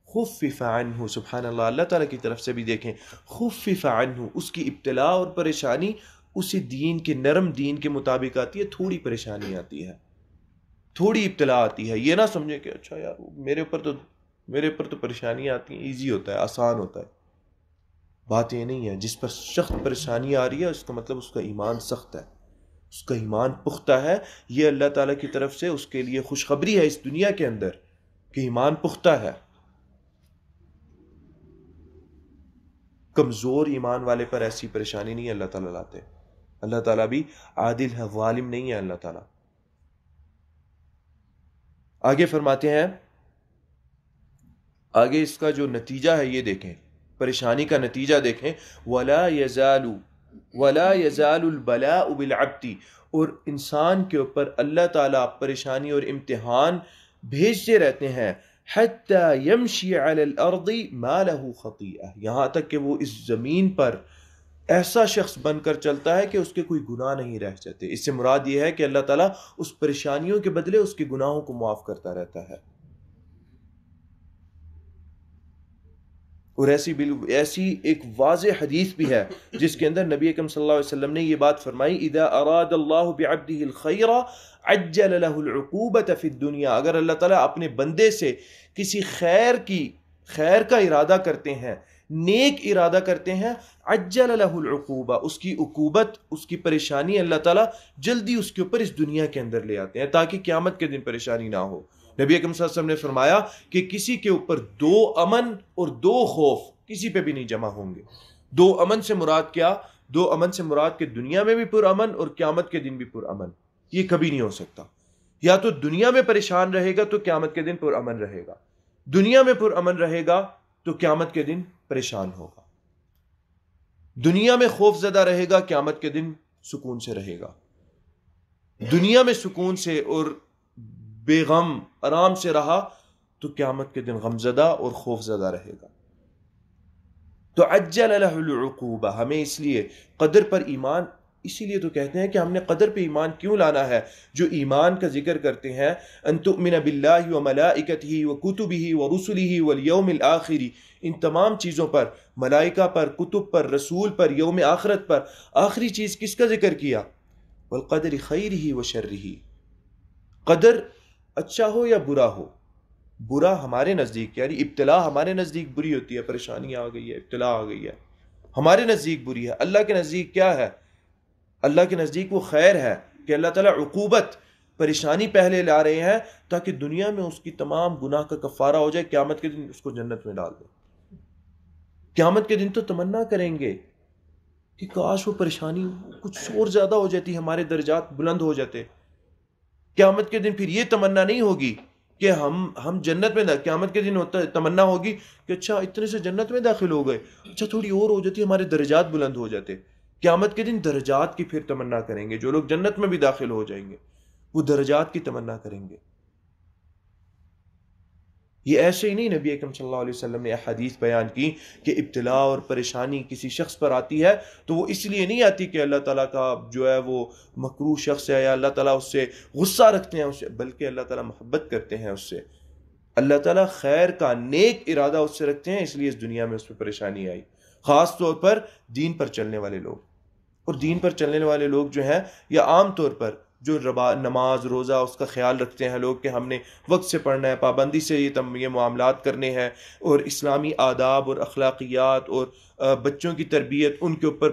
خُفِّفَ عَنْهُ، سبحان اللہ، اللہ تعالیٰ کی طرف سے بھی دیکھیں خُفِّفَ عَنْهُ، اس کی ابتلا اور پریشانی اسی دین کے نرم دین کے مطابق آتی ہے. تھوڑی پریشانی آتی ہے، تھوڑی ابتلا آتی ہے. یہ نہ سمجھے کہ اچھا یار میرے اوپر تو پریشانیاں آتی ہیں، ایزی ہوتا ہے، آسان ہوتا ہے. بات یہ نہیں ہے. جس پر سخت پریشانی آ رہی ہے اس کا مطلب اس کا ایمان سخت ہے، اس کا ایمان پختہ ہے. یہ اللہ تعالیٰ کی طرف سے اس کے لیے خوشخبری ہے اس دنیا کے اندر کہ ایمان پختہ ہے. کمزور ایمان والے پر ایسی پریشانی نہیں اللہ تعالیٰ لاتے. اللہ تعالیٰ بھی عادل ہے، ظالم نہیں ہے اللہ تعالیٰ. آگے فرماتے ہیں، آگے اس کا جو نتیجہ ہے یہ دیکھیں، پریشانی کا نتیجہ دیکھیں. وَلَا يَزَالُ الْبَلَاءُ بِالْعَبْدِ، اور انسان کے اوپر اللہ تعالیٰ پریشانی اور امتحان بھیجتے رہتے ہیں. حَتَّى يَمْشِي عَلَى الْأَرْضِ مَا لَهُ خَطِيئَةٌ، یہاں تک کہ وہ اس زمین پر ایسا شخص بن کر چلتا ہے کہ اس کے کوئی گناہ نہیں رہ جاتے. اس سے مراد یہ ہے کہ اللہ تعالیٰ اس پریشانیوں کے بدلے اس کے گناہوں کو معاف کرتا رہتا ہے. اور ایسی ایک واضح حدیث بھی ہے جس کے اندر نبی اکرم صلی اللہ علیہ وسلم نے یہ بات فرمائی، اذا اراد اللہ بعبده الخیر عجل له العقوبۃ فی الدنیا، اگر اللہ تعالیٰ اپنے بندے سے کسی خیر کا ارادہ کرتے ہیں، نیک ارادہ کرتے ہیں، عجل له العقوبہ، اس کی عقوبت، اس کی پریشانی اللہ تعالیٰ جلدی اس کے اوپر اس دنیا کے اندر لے آتے ہیں تاکہ قیامت کے دن پریشانی نہ ہو. نبی اکرم صلی اللہ علیہ وسلم نے فرمایا کہ کسی کے اوپر 2 امن اور 2 خوف کسی پہ بھی نہیں جمع ہوں گے. 2 امن سے مراد کیا؟ 2 امن سے مراد کہ دنیا میں بھی پر امن اور قیامت کے دن بھی پر امن. یہ کبھی نہیں ہو سکتا. یا تو دنیا میں پریشان رہے گا تو قیامت کے دن پر امن رہے گا، دنیا میں پر امن رہے گا تو قیامت کے دن پریشان ہوگا. دنیا میں خوف زدہ رہے گا، قیامت کے دن سکون سے رہے گا. دنیا میں سکون سے اور بے غم آرام سے رہا تو قیامت کے دن غم زدہ اور خوف زدہ رہے گا. تو عجل له العقوبہ. ہمیں اس لیے قدر پر ایمان، اسی لیے تو کہتے ہیں کہ ہم نے قدر پہ ایمان کیوں لانا ہے. جو ایمان کا ذکر کرتے ہیں، ان تؤمن باللہ وملائکتہ وکتبہ ورسلہ والیوم الآخر، ان تمام چیزوں پر، ملائکہ پر، کتب پر، رسول پر، یوم آخرت پر. آخری چیز کس کا ذکر کیا؟ والقدر خیرہ وشرہ. قدر اچھا ہو یا برا ہو، برا ہمارے نزدیک یعنی ابتلا ہمارے نزدیک بری ہوتی ہے، پریشانی آ گئی ہے، ابتلا آ گئی ہے، ہمارے نزدیک بری ہے. اللہ کے نزدیک کیا ہے؟ اللہ کے نزدیک وہ خیر ہے کہ اللہ تعالیٰ عقوبت، پریشانی پہلے لا رہے ہیں تاکہ دنیا میں اس کی تمام گناہ کا کفارہ ہو جائے، قیامت کے دن اس کو جنت میں ڈال دے. قیامت کے دن تو تمنا کریں گے کہ کاش وہ پریشانی کچھ اور زیادہ ہو جاتی، ہمارے درجات بلند ہو جاتے. قیامت کے دن پھر یہ تمنا نہیں ہوگی کہ ہم جنت میں قیامت کے دن تمنا ہوگی کہ اچھا اتنے سے جنت میں داخل ہو گئے، اچھا تھوڑی اور ہو جاتی، ہمارے درجات بلند ہو جاتے. قیامت کے دن درجات کی پھر تمنا کریں گے. جو لوگ جنت میں بھی داخل ہو جائیں گے وہ درجات کی تمنا کریں گے. یہ ایسے ہی نہیں نبی اکرم صلی اللہ علیہ وسلم نے احادیث بیان کی کہ ابتلا اور پریشانی کسی شخص پر آتی ہے تو وہ اس لیے نہیں آتی کہ اللہ تعالیٰ کا جو ہے وہ مکروہ شخص ہے یا اللہ تعالیٰ اس سے غصہ رکھتے ہیں اس سے، بلکہ اللہ تعالیٰ محبت کرتے ہیں اس سے، اللہ تعالیٰ خیر کا نیک ارادہ اس سے رکھتے ہیں، اس لیے اس دنیا میں اس پہ پریشانی آئی، خاص طور پر دین پر چلنے والے لوگ۔ اور دین پر چلنے والے لوگ جو ہیں یا عام طور پر جو نماز روزہ اس کا خیال رکھتے ہیں لوگ کہ ہم نے وقت سے پڑھنا ہے، پابندی سے یہ معاملات کرنے ہیں، اور اسلامی آداب اور اخلاقیات اور بچوں کی تربیت، ان کے اوپر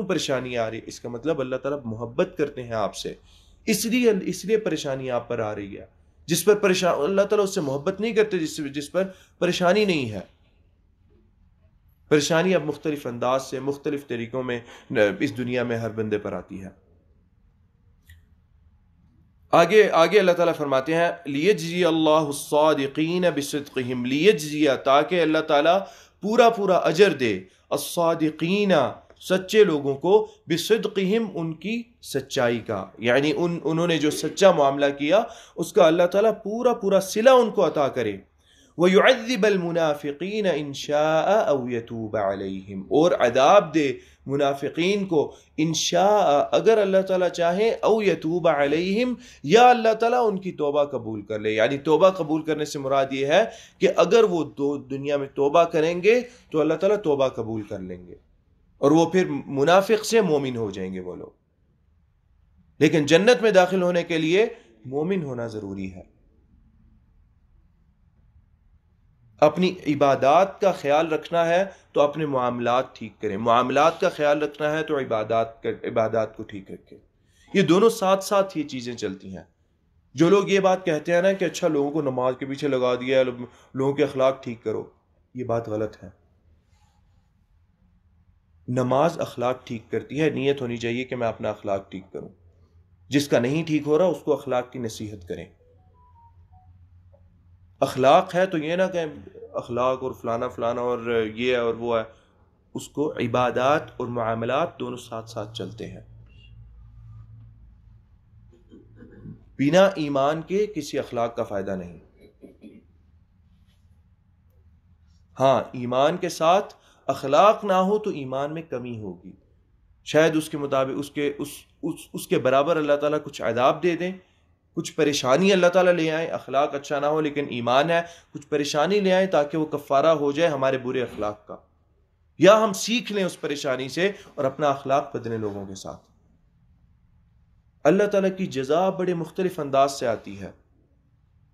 پریشانی آ رہی ہے، اس کا مطلب اللہ تعالیٰ محبت کرتے ہیں آپ سے، اس لیے پریشانی آپ پر آ رہی ہے۔ جس پر اللہ تعالیٰ اس سے محبت نہیں کرتے، جس پر پریشانی نہیں ہے۔ پریشانی اب مختلف انداز سے مختلف طریقوں میں اس دنیا میں ہر بندے پر آتی ہے۔ آگے اللہ تعالیٰ فرماتے ہیں لیجزی اللہ الصادقین بصدقہم، لیجزی تاکہ اللہ تعالیٰ پورا اجر دے، الصادقین سچے لوگوں کو، بصدقہم ان کی سچائی کا، یعنی انہوں نے جو سچا معاملہ کیا اس کا اللہ تعالیٰ پورا صلہ ان کو عطا کرے، وَيُعَذِّبَ الْمُنَافِقِينَ إِن شَاءَ أَوْ يَتُوبَ عَلَيْهِمْ، اور عذاب دے منافقین کو، ان شاء اگر اللہ تعالیٰ چاہے، او یتوب علیہم یا اللہ تعالیٰ ان کی توبہ قبول کر لے۔ یعنی توبہ قبول کرنے سے مراد یہ ہے کہ اگر وہ دنیا میں توبہ کریں گے تو اللہ تعالیٰ توبہ قبول کر لیں گے اور وہ پھر منافق سے مومن ہو جائیں گے وہ لوگ۔ لیکن جنت میں داخل ہونے کے لیے مومن ہونا ضروری ہے۔ اپنی عبادات کا خیال رکھنا ہے تو اپنے معاملات ٹھیک کریں، معاملات کا خیال رکھنا ہے تو عبادات کو ٹھیک رکھیں۔ یہ دونوں ساتھ ساتھ یہ چیزیں چلتی ہیں۔ جو لوگ یہ بات کہتے ہیں نا کہ اچھا لوگوں کو نماز کے پیچھے لگا دیا ہے، لوگوں کے اخلاق ٹھیک کرو، یہ بات غلط ہے۔ نماز اخلاق ٹھیک کرتی ہے، نیت ہونی چاہیے کہ میں اپنا اخلاق ٹھیک کروں، جس کا نہیں ٹھیک ہو رہا اس کو اخلاق کی نصیحت کریں۔ اخلاق ہے تو یہ نہ کہ اخلاق اور فلانا اور یہ ہے اور وہ ہے، اس کو عبادات اور معاملات دونوں ساتھ ساتھ چلتے ہیں۔ بنا ایمان کے کسی اخلاق کا فائدہ نہیں۔ ہاں، ایمان کے ساتھ اخلاق نہ ہو تو ایمان میں کمی ہوگی، شاید اس کے مطابق اس کے برابر اللہ تعالیٰ کچھ عذاب دے دیں، کچھ پریشانی اللہ تعالیٰ لے آئیں، اخلاق اچھا نہ ہو لیکن ایمان ہے، کچھ پریشانی لے آئیں تاکہ وہ کفارہ ہو جائے ہمارے برے اخلاق کا، یا ہم سیکھ لیں اس پریشانی سے اور اپنا اخلاق بدلیں لوگوں کے ساتھ۔ اللہ تعالیٰ کی جزا بڑے مختلف انداز سے آتی ہے۔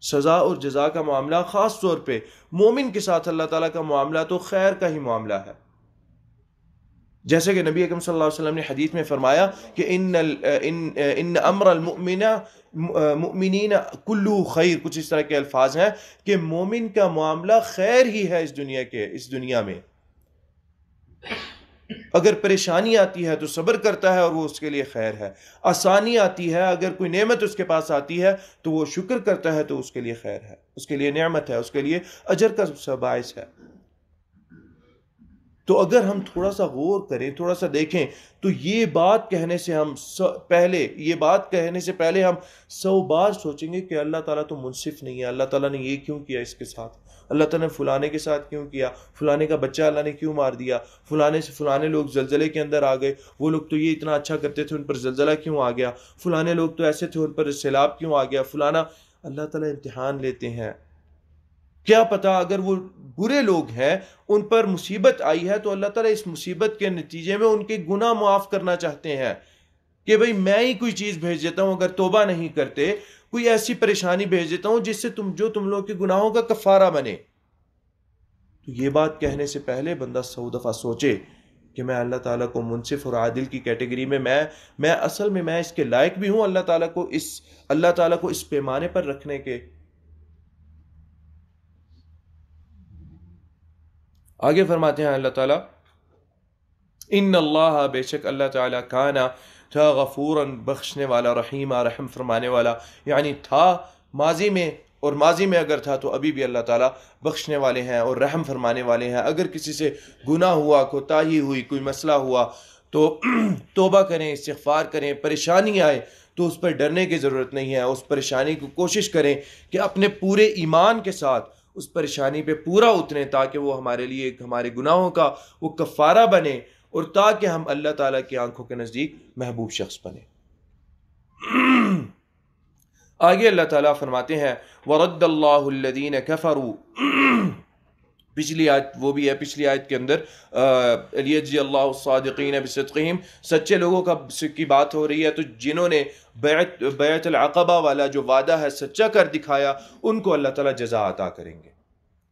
سزا اور جزا کا معاملہ خاص طور پہ مومن کے ساتھ اللہ تعالیٰ کا معاملہ تو خیر کا ہی معاملہ ہے، جیسے کہ نبی اکرم صلی اللہ علیہ وسلم نے حدیث میں فرمایا کہ ان امر المؤمنین کلو خیر، کچھ اس طرح کے الفاظ ہیں کہ مومن کا معاملہ خیر ہی ہے اس دنیا میں۔ اگر پریشانی آتی ہے تو صبر کرتا ہے اور وہ اس کے لیے خیر ہے، آسانی آتی ہے، اگر کوئی نعمت اس کے پاس آتی ہے تو وہ شکر کرتا ہے تو اس کے لیے خیر ہے، اس کے لیے نعمت ہے، اس کے لیے اجر کا باعث ہے۔ تو اگر ہم تھوڑا سا غور کریں، تھوڑا سا دیکھیں تو یہ بات کہنے سے پہلے ہم 100 بار سوچیں گے کہ اللہ تعالیٰ تو منصف نہیں ہے، اللہ تعالیٰ نے یہ کیوں کیا اس کے ساتھ، اللہ تعالیٰ نے فلانے کے ساتھ کیوں کیا، فلانے کا بچہ اللہ نے کیوں مار دیا، فلانے لوگ زلزلے کے اندر آ گئے، وہ لوگ تو یہ اتنا اچھا کرتے تھے ان پر زلزلہ کیوں آ گیا، فلانے لوگ تو ایسے تھے ان پر سیلاب کیوں آ گیا، فلانا۔ اللہ تعالیٰ امتحان لیتے ہیں، کیا پتا اگر وہ برے لوگ ہیں ان پر مصیبت آئی ہے تو اللہ تعالیٰ اس مصیبت کے نتیجے میں ان کے گناہ معاف کرنا چاہتے ہیں کہ بھئی میں ہی کوئی چیز بھیج دیتا ہوں، اگر توبہ نہیں کرتے کوئی ایسی پریشانی بھیج دیتا ہوں جس سے تم لوگ کے گناہوں کا کفارہ بنے۔ تو یہ بات کہنے سے پہلے بندہ 100 دفعہ سوچے کہ میں اللہ تعالیٰ کو منصف اور عادل کی کیٹیگری میں میں اصل میں میں اس کے لائق بھی ہوں اللہ تعالیٰ کو اس پیمانے پر رکھنے کے۔ آگے فرماتے ہیں اللہ تعالیٰ ان اللہ، بے شک اللہ تعالیٰ، کانا تھا غفوراً، بخشنے والا، رحیمہ، رحم فرمانے والا، یعنی تھا ماضی میں، اور ماضی میں اگر تھا تو ابھی بھی اللہ تعالیٰ بخشنے والے ہیں اور رحم فرمانے والے ہیں۔ اگر کسی سے گناہ ہوا، کوتاہی ہوئی، کوئی مسئلہ ہوا تو توبہ کریں، استغفار کریں، پریشانی آئے تو اس پر ڈرنے کی ضرورت نہیں ہے، اس پریشانی کو کوشش کریں کہ اپنے پورے ایمان کے ساتھ اس پریشانی پہ پورا اتریں تاکہ وہ ہمارے لیے ہمارے گناہوں کا وہ کفارہ بنے اور تاکہ ہم اللہ تعالیٰ کی آنکھوں کے نزدیک محبوب شخص بنے۔ آگے اللہ تعالیٰ فرماتے ہیں وَرَدَّ اللَّهُ الَّذِينَ كَفَرُوا، پچھلی آیت وہ بھی ہے، پچھلی آیت کے اندر لِيَجْزِيَ اللَّهُ الصَّادِقِينَ بِصِدْقِهِمْ، سچے لوگوں کی بات ہو رہی ہے، تو جنہوں نے بیعت العقبہ والا جو وعدہ ہے سچا کر دکھایا، ان کو اللہ تعالیٰ جزا عطا کریں گے۔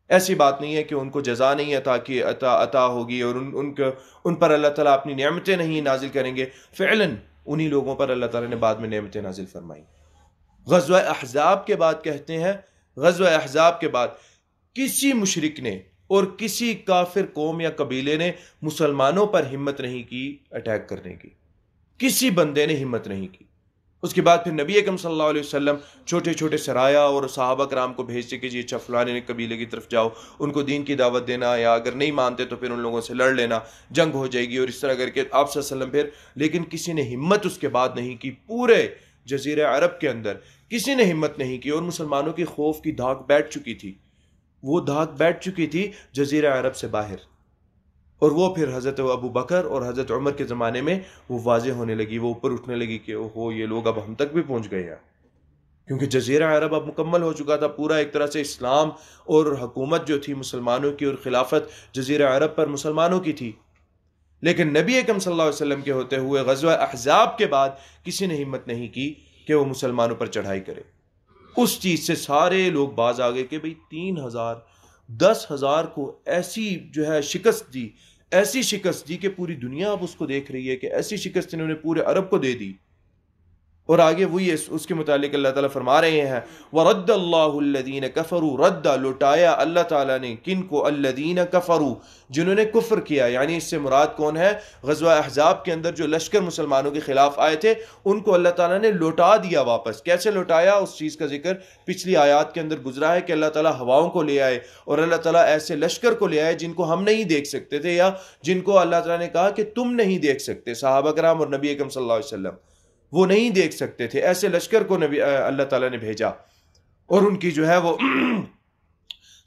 ایسی بات نہیں ہے کہ ان کو جزا نہیں عطا ہوگی اور ان پر اللہ تعالیٰ اپنی نعمتیں نہیں نازل کریں گے، فعلاً انہی لوگوں پر اللہ تعالیٰ نے بعد میں نعمتیں نازل فرمائی۔ غزوہ احزاب کے بعد کہتے ہیں، غزوہ احزاب کے بعد کسی مشرک نے اور کسی کافر قوم یا قبیلے نے مسلمانوں پر ہمت نہیں کی اٹیک کرنے کی، کسی بندے نے ہمت نہیں کی۔ اس کے بعد پھر نبی اکرم صلی اللہ علیہ وسلم چھوٹے چھوٹے سرایا اور صحابہ کرام کو بھیجتے کہ جی اچھا فلانے قبیلے کی طرف جاؤ، ان کو دین کی دعوت دینا، یا اگر نہیں مانتے تو پھر ان لوگوں سے لڑ لینا، جنگ ہو جائے گی، اور اس طرح کر کے آپ صلی اللہ علیہ وسلم پھر، لیکن کسی نے ہمت اس کے بعد نہیں کی۔ پورے جزیرہ عرب کے اندر کسی نے ہمت نہیں کی، اور مسلمانوں کی خوف کی دھاک بیٹھ چکی تھی، وہ دھاک بیٹھ چکی تھی جزیرہ عرب سے باہر، اور وہ پھر حضرت ابو بکر اور حضرت عمر کے زمانے میں وہ واضح ہونے لگی، وہ اوپر اٹھنے لگی کہ اوہو یہ لوگ اب ہم تک بھی پہنچ گئے ہیں، کیونکہ جزیرہ عرب اب مکمل ہو چکا تھا، پورا ایک طرح سے اسلام اور حکومت جو تھی مسلمانوں کی اور خلافت جزیرہ عرب پر مسلمانوں کی تھی۔ لیکن نبی اکرم صلی اللہ علیہ وسلم کے ہوتے ہوئے غزوہ احزاب کے بعد کسی نے ہمت نہیں کی کہ وہ مسلمانوں پر چڑھائی کرے۔ اس چیز سے سارے لوگ باز آ گئے کہ بھئی 3000 10,000 کو ایسی جو ہے شکست دی، ایسی شکست دی کہ پوری دنیا اب اس کو دیکھ رہی ہے کہ ایسی شکست انہوں نے پورے عرب کو دے دی۔ اور آگے وہی اس کے متعلق اللہ تعالیٰ فرما رہے ہیں وَرَدَّ اللَّهُ الَّذِينَ كَفَرُوا، رَدَّ لوٹایا اللہ تعالیٰ نے، کن کو؟ الَّذِينَ كَفَرُوا، جنہوں نے کفر کیا، یعنی اس سے مراد کون ہے؟ غزوہ احزاب کے اندر جو لشکر مسلمانوں کے خلاف آئے تھے ان کو اللہ تعالیٰ نے لوٹا دیا واپس۔ کیسے لوٹایا؟ اس چیز کا ذکر پچھلی آیات کے اندر گزرا ہے کہ اللہ تعالیٰ ہواؤں کو لے آئے، اور اللہ تعالیٰ ایسے لشکر کو لے آئے جن کو ہم نہیں دیکھ سکتے تھے، یا جن کو اللہ تعالیٰ نے کہا کہ تم نہیں دیکھ سکتے، صحابہ کرام اور نبی اکرم صلی اللہ علیہ وسلم وہ نہیں دیکھ سکتے تھے، ایسے لشکر کو اللہ تعالیٰ نے بھیجا، اور ان کی جو ہے وہ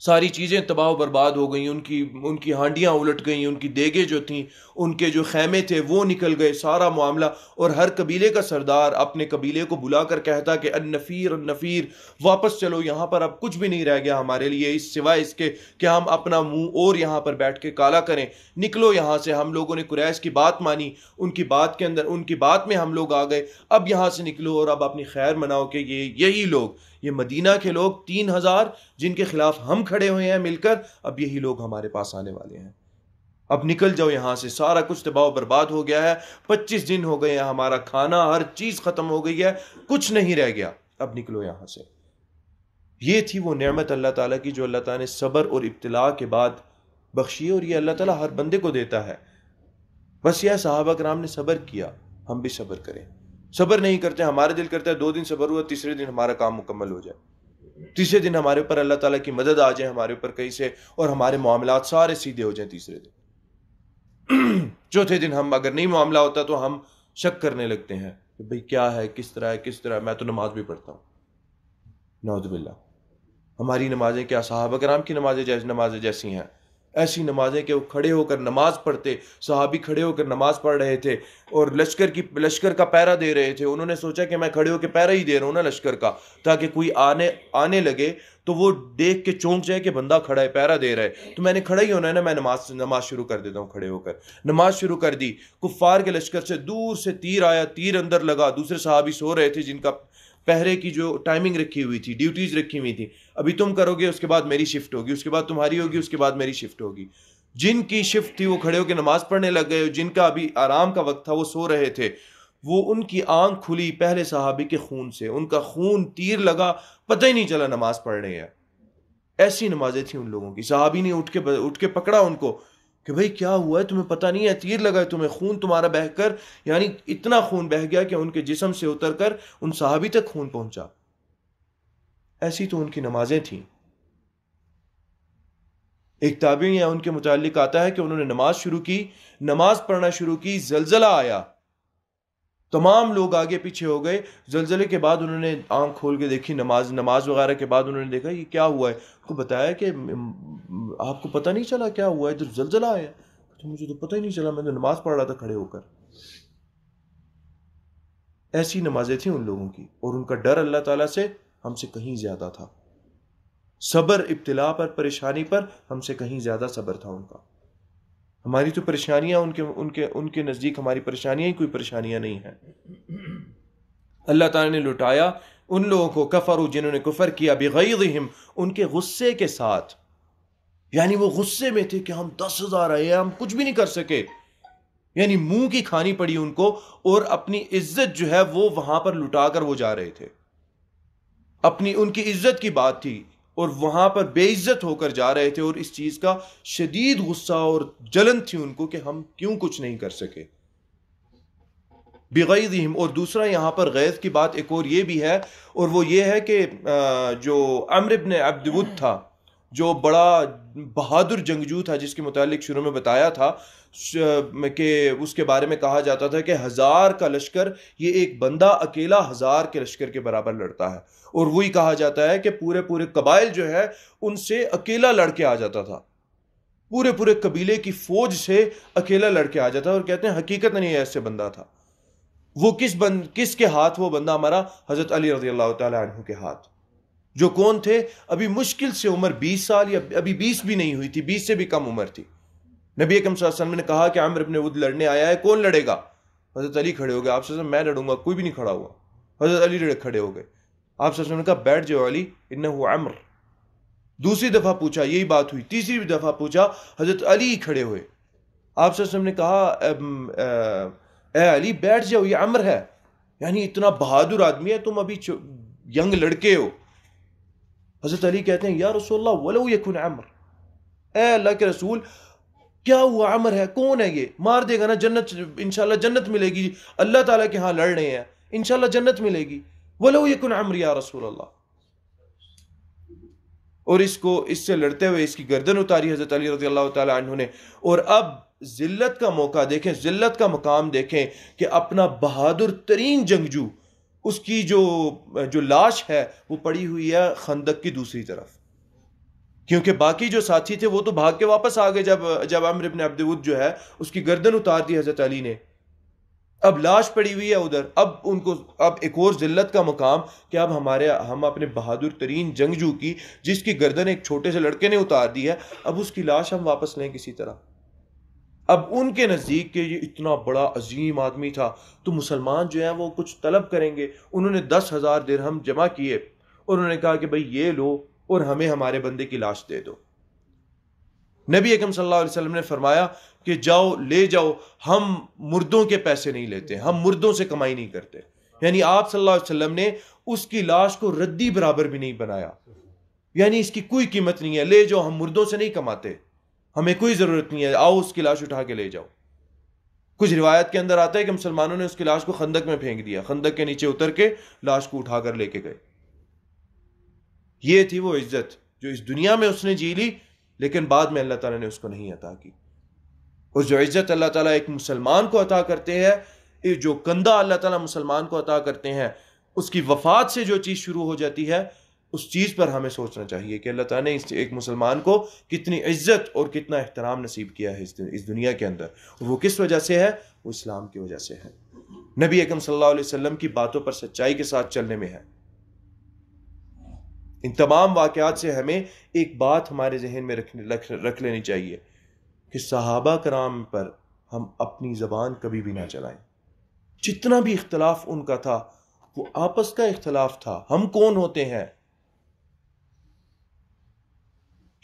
ساری چیزیں تباہ و برباد ہو گئیں، ان کی ہانڈیاں الٹ گئیں، ان کی دیگیں جو تھیں، ان کے جو خیمے تھے وہ نکل گئے، سارا معاملہ۔ اور ہر قبیلے کا سردار اپنے قبیلے کو بلا کر کہتا کہ النفیر النفیر، واپس چلو، یہاں پر اب کچھ بھی نہیں رہ گیا ہمارے لیے اس سوائے اس کے کہ ہم اپنا منہ اور یہاں پر بیٹھ کے کالا کریں، نکلو یہاں سے۔ ہم لوگوں نے قریش کی بات مانی، ان کی بات کے اندر، ان کی بات میں ہم لوگ آ گئے، اب یہاں سے نکلو اور اب اپنی خیر مناؤ کہ یہی لوگ، یہ مدینہ کے لوگ 3000 جن کے خلاف ہم کھڑے ہوئے ہیں مل کر، اب یہی لوگ ہمارے پاس آنے والے ہیں، اب نکل جاؤ یہاں سے، سارا کچھ تباہ و برباد ہو گیا ہے، 25 دن ہو گئے ہیں، ہمارا کھانا ہر چیز ختم ہو گئی ہے، کچھ نہیں رہ گیا، اب نکلو یہاں سے۔ یہ تھی وہ نعمت اللہ تعالیٰ کی جو اللہ تعالیٰ نے صبر اور ابتلاء کے بعد بخشی، اور یہ اللہ تعالیٰ ہر بندے کو دیتا ہے۔ بس یہ صحابہ کرام نے صبر کیا، ہم بھی صبر کریں۔ صبر نہیں کرتے، ہمارا دل کرتا ہے 2 دن صبر ہوا، تیسرے دن ہمارا کام مکمل ہو جائے، تیسرے دن ہمارے اوپر اللہ تعالیٰ کی مدد آ جائے ہمارے اوپر کہیں سے، اور ہمارے معاملات سارے سیدھے ہو جائیں تیسرے دن۔ چوتھے دن ہم اگر نہیں معاملہ ہوتا تو ہم شک کرنے لگتے ہیں کہ بھئی کیا ہے، کس طرح، میں تو نماز بھی پڑھتا ہوں، نعوذ باللہ۔ ہماری نمازیں کیا صحابہ کرام کی نمازیں جیسی ہیں؟ ایسی نمازیں کہ وہ کھڑے ہو کر نماز پڑھتے، صحابی کھڑے ہو کر نماز پڑھ رہے تھے اور لشکر کا پہرا دے رہے تھے۔ انہوں نے سوچا کہ میں کھڑے ہو کے پہرا ہی دے رہا ہوں نا لشکر کا، تاکہ کوئی آنے لگے تو وہ دیکھ کے چونک جائے کہ بندہ کھڑا ہے، پہرا دے رہا ہے، تو میں نے کھڑا ہی ہونا ہے نا، میں نماز شروع کر دیتا ہوں۔ کھڑے ہو کر نماز شروع کر دی، کفار کے لشکر سے دور سے تیر آیا، تیر اندر لگا، دوسرے صحابی سو رہے تھے جن کا پہرے کی جو ٹائمنگ رکھی ہوئی تھی، ڈیوٹیز رکھی ہوئی تھی، ابھی تم کرو گے، اس کے بعد میری شفٹ ہوگی، اس کے بعد تمہاری ہوگی، اس کے بعد میری شفٹ ہوگی۔ جن کی شفٹ تھی وہ کھڑے ہو کے نماز پڑھنے لگ گئے، جن کا ابھی آرام کا وقت تھا وہ سو رہے تھے، وہ ان کی آنکھ کھلی پہلے صحابی کے خون سے، ان کا خون تیر لگا، پتہ ہی نہیں چلا نماز پڑھ رہے ہیں۔ ایسی نمازیں تھیں ان لوگوں کی۔ صحابی نے اٹھ کے پکڑا ان کو کہ بھئی کیا ہوا ہے، تمہیں پتہ نہیں ہے، تیر لگا ہے تمہیں، خون تمہارا بہہ کر، یعنی اتنا خون بہہ گیا کہ ان کے جسم سے اتر کر ان صحابی تک خون پہنچا۔ ایسی تو ان کی نمازیں تھیں۔ ایک تابعی ہے، ان کے متعلق آتا ہے کہ انہوں نے نماز پڑھنا شروع کی، زلزلہ آیا، تمام لوگ آگے پیچھے ہو گئے. زلزلے کے بعد انہوں نے آنکھ کھول کے دیکھی، نماز وغیرہ کے بعد انہوں نے دیکھا یہ کیا ہوا ہے. ان کو بتایا کہ آپ کو پتہ نہیں چلا کیا ہوا ہے، ادھر زلزلہ آیا. تو مجھے تو پتہ ہی نہیں چلا، میں تو نماز پڑھ رہا تھا کھڑے ہو کر. ایسی نمازیں تھیں ان لوگوں کی، اور ان کا ڈر اللہ تعالیٰ سے ہم سے کہیں زیادہ تھا. صبر ابتلا پر، پریشانی پر ہم سے کہیں زیادہ صبر تھا ان کا. ہماری تو پریشانیاں ان کے نزدیک ہماری پریشانیاں ہی کوئی پریشانیاں نہیں ہیں. اللہ تعالیٰ نے لٹایا ان لوگوں کو، کفروا جنہوں نے کفر کیا، بغیظہم ان کے غصے کے ساتھ. یعنی وہ غصے میں تھے کہ ہم 10,000 آئے، ہم کچھ بھی نہیں کر سکے. یعنی منہ کی کھانی پڑی ان کو، اور اپنی عزت جو ہے وہ وہاں پر لٹا کر وہ جا رہے تھے. اپنی ان کی عزت کی بات تھی اور وہاں پر بے عزت ہو کر جا رہے تھے، اور اس چیز کا شدید غصہ اور جلن تھی ان کو کہ ہم کیوں کچھ نہیں کر سکے. بغیظہم. اور دوسرا یہاں پر غیظ کی بات ایک اور یہ بھی ہے، اور وہ یہ ہے کہ جو عمرو بن عبد ود تھا، جو بڑا بہادر جنگجو تھا، جس کے متعلق شروع میں بتایا تھا کہ اس کے بارے میں کہا جاتا تھا کہ 1000 کا لشکر، یہ ایک بندہ اکیلا 1000 کے لشکر کے برابر لڑتا ہے. اور وہی کہا جاتا ہے کہ پورے قبائل جو ہے ان سے اکیلا لڑ کے آ جاتا تھا، پورے قبیلے کی فوج سے اکیلا لڑ کے آ جاتا. اور کہتے ہیں حقیقت نہیں ایسے بندہ تھا. وہ کس کے ہاتھ وہ بندہ مرا؟ حضرت علی رضی اللہ تعالیٰ عنہ کے ہاتھ. جو کون تھے؟ ابھی مشکل سے عمر 20 سال، یا ابھی 20 بھی نہیں ہوئی تھی، 20 سے بھی کم عمر تھی. نبی اکرم صلی اللہ علیہ وسلم نے کہا کہ عمرو بن ود لڑنے آیا ہے، کون لڑے گا؟ حضرت علی کھڑے ہو گئے. آپ صلی اللہ علیہ وسلم میں لڑوں گا. کوئی بھی نہیں کھڑا ہوا. حضرت علی کھڑے ہو گئے. آپ صلی اللہ علیہ وسلم نے کہا بیٹھ جاؤ علی، انہ عمر. دوسری دفعہ پوچھا، یہی بات ہوئی. تیسری دفعہ پوچھا، حضرت علی کھڑے ہوئے. آپ صلی اللہ علیہ وسلم نے کہا اے علی بیٹھ جاؤ، یہ عمر ہے، یعنی اتنا بہادر آدمی ہے، تم ابھی ینگ لڑکے ہو. حضرت علی کہتے ہیں یا رسول اللہ ولو یکن عمر، اے اللہ کے رسول کیا ہوا، عمر ہے، کون ہے یہ؟ مار دے گا نا، جنت انشاءاللہ جنت ملے گی، اللہ تعالیٰ کے ہاں لڑ رہے ہیں، انشاءاللہ جنت ملے گی. ولو یکن عمر یا رسول اللہ. اور اس سے لڑتے ہوئے اس کی گردن اتاری حضرت علی رضی اللہ تعالیٰ عنہ نے. اور اب ذلت کا موقع دیکھیں، ذلت کا مقام دیکھیں کہ اپنا بہادر ترین جنگجو، اس کی جو لاش ہے وہ پڑی ہوئی ہے خندق کی دوسری طرف. کیونکہ باقی جو ساتھی تھے وہ تو بھاگ کے واپس آ گئے جب عمرو بن عبد ود جو ہے اس کی گردن اتار دی حضرت علی نے. اب لاش پڑی ہوئی ہے ادھر. اب ایک اور ذلت کا مقام کہ اب ہم اپنے بہادر ترین جنگجو کی، جس کی گردن ایک چھوٹے سے لڑکے نے اتار دی ہے، اب اس کی لاش ہم واپس لیں کسی طرح. اب ان کے نزدیک کہ یہ اتنا بڑا عظیم آدمی تھا، تو مسلمان جو ہیں وہ کچھ طلب کریں گے. انہوں نے 10,000 درہم جمع کیے اور انہوں نے کہا کہ بھئی یہ لو اور ہمیں ہمارے بندے کی لاش دے دو. نبی اکرم صلی اللہ علیہ وسلم نے فرمایا کہ جاؤ لے جاؤ، ہم مردوں کے پیسے نہیں لیتے، ہم مردوں سے کمائی نہیں کرتے. یعنی آپ صلی اللہ علیہ وسلم نے اس کی لاش کو ردی برابر بھی نہیں بنایا، یعنی اس کی کوئی قیمت نہیں ہے، لے جاؤ، ہم مردوں سے نہیں کماتے، ہمیں کوئی ضرورت نہیں ہے، آؤ اس کی لاش اٹھا کے لے جاؤ. کچھ روایت کے اندر آتا ہے کہ مسلمانوں نے اس کی لاش کو خندق میں پھینک دیا، خندق کے نیچے اتر کے لاش کو اٹھا کر لے کے گئے. یہ تھی وہ عزت جو اس دنیا میں اس نے جی لی، لیکن بعد میں اللہ تعالیٰ نے اس کو نہیں عطا کی. اور جو عزت اللہ تعالیٰ ایک مسلمان کو عطا کرتے ہیں، جو کندھا اللہ تعالیٰ مسلمان کو عطا کرتے ہیں، اس کی وفات سے جو چیز شروع ہو جاتی ہے، اس چیز پر ہمیں سوچنا چاہیے کہ اللہ تعالیٰ نے ایک مسلمان کو کتنی عزت اور کتنا احترام نصیب کیا ہے اس دنیا کے اندر. اور وہ کس وجہ سے ہے؟ وہ اسلام کی وجہ سے ہے، نبی اکرم صلی اللہ علیہ وسلم کی باتوں پر سچائی کے ساتھ چلنے میں ہے. ان تمام واقعات سے ہمیں ایک بات ہمارے ذہن میں رکھ لینی چاہیے کہ صحابہ کرام پر ہم اپنی زبان کبھی بھی نہ چلائیں. جتنا بھی اختلاف ان کا تھا وہ آپس کا اختلاف تھا. ہم کون ہوتے ہیں؟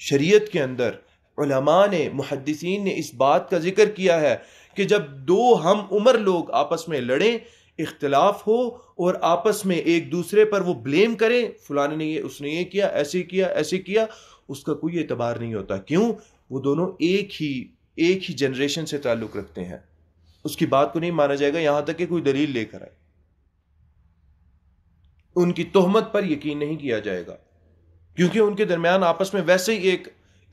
شریعت کے اندر علماء نے، محدثین نے اس بات کا ذکر کیا ہے کہ جب دو ہم عمر لوگ آپس میں لڑیں، اختلاف ہو اور آپس میں ایک دوسرے پر وہ بلیم کریں، فلاں نے اس نے یہ کیا، ایسے کیا، اس کا کوئی اعتبار نہیں ہوتا. کیوں؟ وہ دونوں ایک ہی جنریشن سے تعلق رکھتے ہیں. اس کی بات کو نہیں مانا جائے گا یہاں تک کہ کوئی دلیل لے کر آئے. ان کی تہمت پر یقین نہیں کیا جائے گا، کیونکہ ان کے درمیان آپس میں ویسے ہی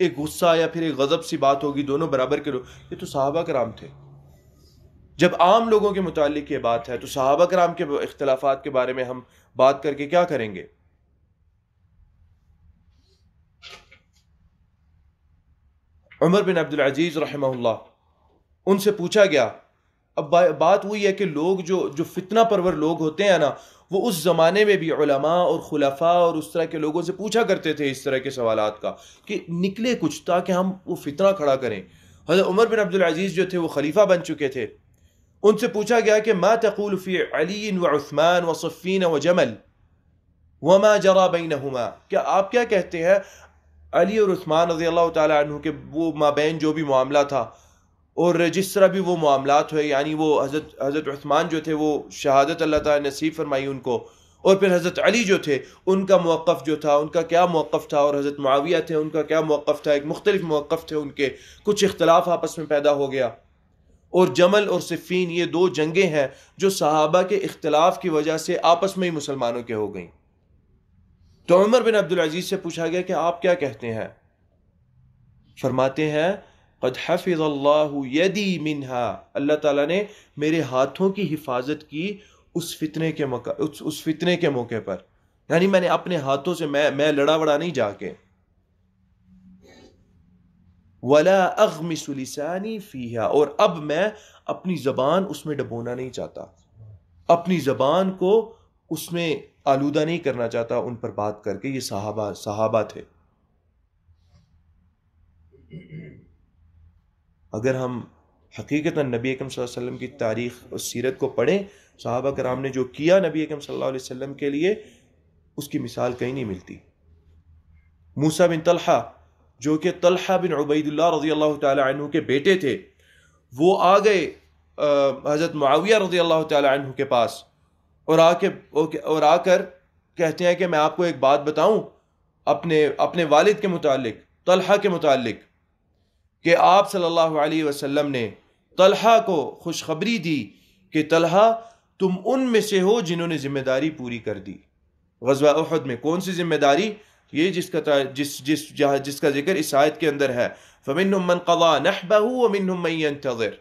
ایک غصہ یا پھر ایک غضب سی بات ہوگی. دونوں برابر کے لوگ، یہ تو صحابہ کرام تھے. جب عام لوگوں کے متعلق یہ بات ہے تو صحابہ کرام کے اختلافات کے بارے میں ہم بات کر کے کیا کریں گے؟ عمر بن عبد العزیز رحمہ اللہ، ان سے پوچھا گیا. اب بات وہی ہے کہ لوگ جو فتنہ پرور لوگ ہوتے ہیں نا، وہ اس زمانے میں بھی علماء اور خلفاء اور اس طرح کے لوگوں سے پوچھا کرتے تھے اس طرح کے سوالات کا کہ نکلے کچھ تاکہ ہم وہ فتنہ کھڑا کریں. حضرت عمر بن عبد العزیز جو تھے وہ خلیفہ بن چکے تھے. ان سے پوچھا گیا کہ ما تقول فی علی وعثمان وصفین وجمل وما جرى بینہما، کیا آپ کیا کہتے ہیں علی اور عثمان رضی اللہ تعالی عنہ کے وہ مابین جو بھی معاملہ تھا اور جس طرح بھی وہ معاملات ہوئے، یعنی وہ حضرت عثمان جو تھے وہ شہادت اللہ تعالی نصیب فرمائی ان کو، اور پھر حضرت علی جو تھے ان کا موقف جو تھا، ان کا کیا موقف تھا، اور حضرت معاویہ تھے ان کا کیا موقف تھا، ایک مختلف موقف تھے ان کے، کچھ اختلاف آپس میں پیدا ہو گیا. اور جمل اور صفین یہ دو جنگیں ہیں جو صحابہ کے اختلاف کی وجہ سے آپس میں ہی مسلمانوں کے ہو گئیں. تو عمر بن عبد العزیز سے پوچھا گیا کہ آپ کیا کہتے ہیں؟ فرماتے ہیں قد حفظ اللہ یدی منہا، اللہ تعالیٰ نے میرے ہاتھوں کی حفاظت کی اس فتنے کے موقع پر، یعنی میں نے اپنے ہاتھوں سے میں لڑا وڑا نہیں جا کے. ولا اغمس لسانی فیہا، اور اب میں اپنی زبان اس میں ڈبونا نہیں چاہتا، اپنی زبان کو اس میں آلودہ نہیں کرنا چاہتا ان پر بات کر کے. یہ صحابہ تھے. اگر ہم حقیقتاً نبی اکرم صلی اللہ علیہ وسلم کی تاریخ اور سیرت کو پڑھیں، صحابہ کرام نے جو کیا نبی اکرم صلی اللہ علیہ وسلم کے لیے، اس کی مثال کہیں نہیں ملتی. موسیٰ بن طلحہ جو کہ طلحہ بن عبید اللہ رضی اللہ تعالی عنہ کے بیٹے تھے، وہ آ گئے حضرت معاویہ رضی اللہ تعالی عنہ کے پاس اور آ کر کہتے ہیں کہ میں آپ کو ایک بات بتاؤں اپنے والد کے متعلق، طلحہ کے متعلق، کہ آپ صلی اللہ علیہ وسلم نے طلحہ کو خوشخبری دی کہ طلحہ تم ان میں سے ہو جنہوں نے ذمہ داری پوری کر دی. غزوہ احد میں کون سی ذمہ داری؟ یہ جس کا ذکر اس آیت کے اندر ہے، فَمِنْهُمْ مَنْ قَضَى نَحْبَهُ وَمِنْهُمْ مَنْ يَنْتَظِرُ،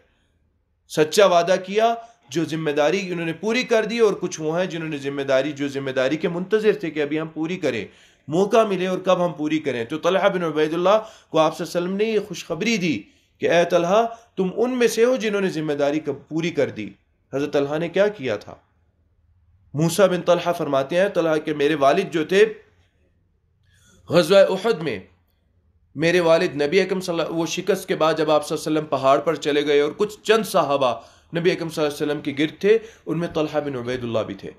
سچا وعدہ کیا جو ذمہ داری انہوں نے پوری کر دی، اور کچھ وہ ہیں جنہوں نے ذمہ داری کے منتظر تھے کہ ابھی ہم پوری کریں، موقع ملے اور کب ہم پوری کریں. تو طلحہ بن عبید اللہ کو آپ صلی اللہ علیہ وسلم نے یہ خوشخبری دی کہ اے طلحہ تم ان میں سے ہو جنہوں نے ذمہ داری پوری کر دی. حضرت طلحہ نے کیا کیا تھا؟ موسیٰ بن طلحہ فرماتے ہیں طلحہ کہ میرے والد جو تھے غزوہ احد میں، میرے والد نبی اکرم وہ شکست کے بعد جب آپ صلی اللہ علیہ وسلم پہاڑ پر چلے گئے اور کچھ چند صحابہ نبی اکرم صلی اللہ علیہ وسلم کے گرد تھے، ان میں طلحہ بن عبید اللہ بھی تھے.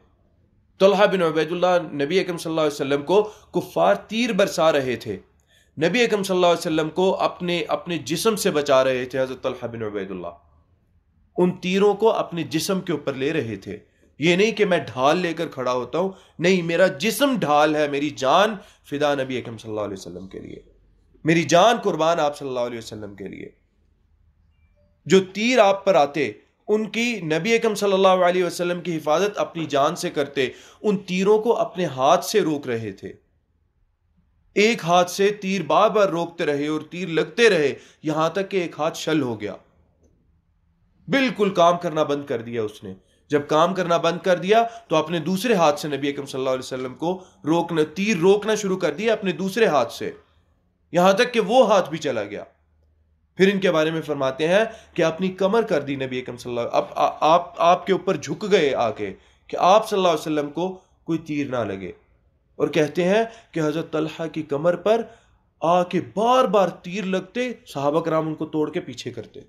طلحہ بن عبید اللہ نبی اکرم صلی اللہ علیہ وسلم کو کفار تیر برسا رہے تھے، نبی اکرم صلی اللہ علیہ وسلم کو اپنے جسم سے بچا رہے تھے. حضرت طلحہ بن عبید اللہ ان تیروں کو اپنے جسم کے اوپر لے رہے تھے. یہ نہیں کہ میں ڈھال لے کر کھڑا ہوتا ہوں، نہیں، میرا جسم ڈھال ہے، میری جان فدا نبی اکرم صلی اللہ علیہ وسلم کے لیے، میری جان قربان آپ صلی اللہ علیہ وسلم کے لیے. جو تیر آپ پر آتے ان کی نبی اکرم صلی اللہ علیہ وسلم کی حفاظت اپنی جان سے کرتے، ان تیروں کو اپنے ہاتھ سے روک رہے تھے. ایک ہاتھ سے تیر بار بار روکتے رہے اور تیر لگتے رہے یہاں تک کہ ایک ہاتھ شل ہو گیا، بالکل کام کرنا بند کر دیا اس نے. جب کام کرنا بند کر دیا تو اپنے دوسرے ہاتھ سے نبی اکرم صلی اللہ علیہ وسلم کو تیر روکنا شروع کر دیا اپنے دوسرے ہاتھ سے، یہاں تک کہ وہ ہاتھ بھی چلا گیا. پھر ان کے بارے میں فرماتے ہیں کہ اپنی کمر کر دی نبی اکرم صلی اللہ علیہ وسلم، آپ کے اوپر جھک گئے آ کے کہ آپ صلی اللہ علیہ وسلم کو کوئی تیر نہ لگے. اور کہتے ہیں کہ حضرت طلحہ کی کمر پر آ کے بار بار تیر لگتے، صحابہ کرام ان کو توڑ کے پیچھے کرتے،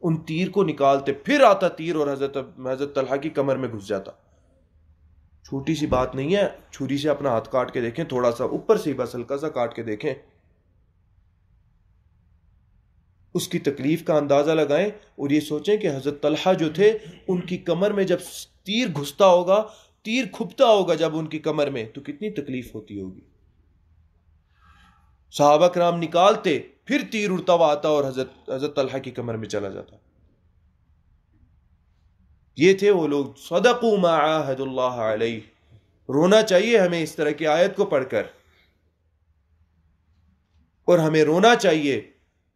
ان تیر کو نکالتے، پھر آتا تیر اور حضرت طلحہ کی کمر میں گھس جاتا. چھوٹی سی بات نہیں ہے، چھری سے اپنا ہاتھ کاٹ کے دیکھیں، تھوڑا سا اوپر سے بس ہلکا سا کاٹ کے دیکھیں، اس کی تکلیف کا اندازہ لگائیں اور یہ سوچیں کہ حضرت طلحہ جو تھے ان کی کمر میں جب تیر گھستا ہوگا، تیر کھپتا ہوگا جب ان کی کمر میں، تو کتنی تکلیف ہوتی ہوگی. صحابہ کرام نکالتے، پھر تیر اڑتا ہوا آتا اور حضرت طلحہ کی کمر میں چلا جاتا. یہ تھے وہ لوگ صدقوا ما عاہد اللہ علیہ. رونا چاہیے ہمیں اس طرح کی آیت کو پڑھ کر، اور ہمیں رونا چاہیے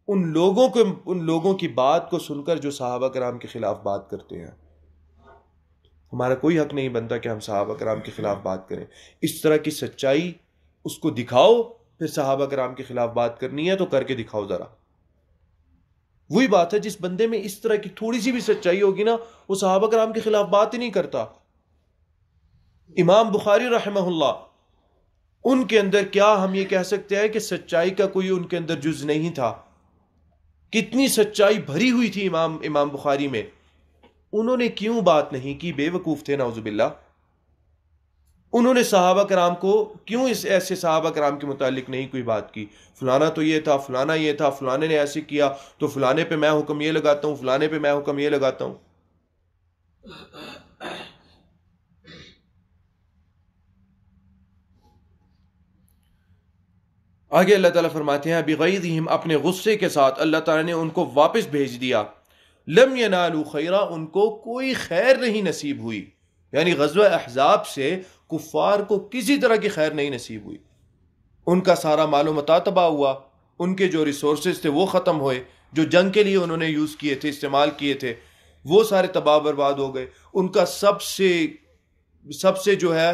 ان لوگوں کی بات کو سن کر جو صحابہ کرام کے خلاف بات کرتے ہیں. ہمارا کوئی حق نہیں بنتا کہ ہم صحابہ کرام کے خلاف بات کریں. اس طرح کی سچائی اس کو دکھاؤ، پھر صحابہ کرام کے خلاف بات کرنی ہے تو کر کے دکھاؤ ذرا. وہی بات ہے، جس بندے میں اس طرح کی تھوڑی سی بھی سچائی ہوگی نا، وہ صحابہ کرام کے خلاف بات ہی نہیں کرتا. امام بخاری رحمہ اللہ، ان کے اندر کیا ہم یہ کہہ سکتے ہیں کہ سچائی کا کوئی ان کے اندر جز نہیں تھا؟ کتنی سچائی بھری ہوئی تھی امام بخاری میں. انہوں نے کیوں بات نہیں کی؟ بے وقوف تھے نعوذ باللہ. انہوں نے صحابہ کرام کو کیوں ایسے صحابہ کرام کے متعلق نہیں کوئی بات کی؟ فلانا تو یہ تھا، فلانا یہ تھا، فلانے نے ایسے کیا تو فلانے پہ میں حکم یہ لگاتا ہوں، فلانے پہ میں حکم یہ لگاتا ہوں. آگے اللہ تعالیٰ فرماتے ہیں بغیظہم، اپنے غصے کے ساتھ اللہ تعالیٰ نے ان کو واپس بھیج دیا. لم ینالوا خیرا، ان کو کوئی خیر نہیں نصیب ہوئی. یعنی غزوہ احزاب سے کفار کو کسی طرح کی خیر نہیں نصیب ہوئی. ان کا سارا مال و متاع تباہ ہوا، ان کے جو ریسورسز تھے وہ ختم ہوئے، جو جنگ کے لیے انہوں نے یوز کیے تھے، استعمال کیے تھے، وہ سارے تباہ برباد ہو گئے. ان کا سب سے جو ہے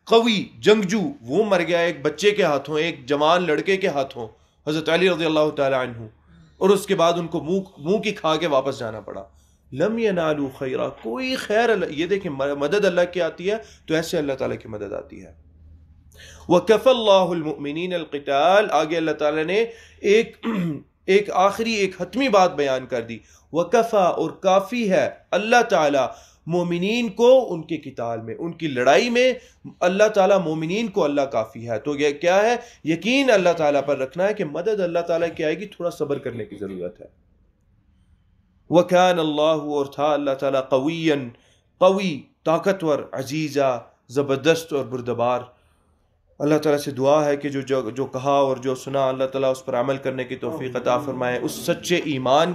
قوی جنگجو وہ مر گیا ایک بچے کے ہاتھوں، ایک جوان لڑکے کے ہاتھوں، حضرت علی رضی اللہ تعالی عنہ. اور اس کے بعد ان کو منہ کی کھا کے واپس جانا پڑا. لم ینالوا خیرا، کوئی خیر یہ دیکھیں مدد اللہ کی آتی ہے تو ایسے اللہ تعالیٰ کی مدد آتی ہے. وَكَفَى اللَّهُ الْمُؤْمِنِينَ الْقِتَالَ، آگے اللہ تعالیٰ نے ایک آخری ایک حتمی بات بیان کر دی. وَكَفَى، اور کافی ہے اللہ تعالیٰ مومنین کو ان کے قتال میں، ان کی لڑائی میں اللہ تعالیٰ مومنین کو اللہ کافی ہے. تو یہ کیا ہے؟ یقین اللہ تعالیٰ پر رکھنا ہے کہ مدد اللہ تعالیٰ کی آئے گی، تھوڑا صبر کرنے کی ضرورت ہے. وَكَانَ اللَّهُ، اور تھا اللہ تعالیٰ قَوِيًّا، قوی، طاقتور، عزیزہ، زبردست اور بردبار. اللہ تعالیٰ سے دعا ہے کہ جو کہا اور جو سنا اللہ تعالیٰ اس پر عمل کرنے کی توفیق عطا فرمائے. اس سچے ایمان،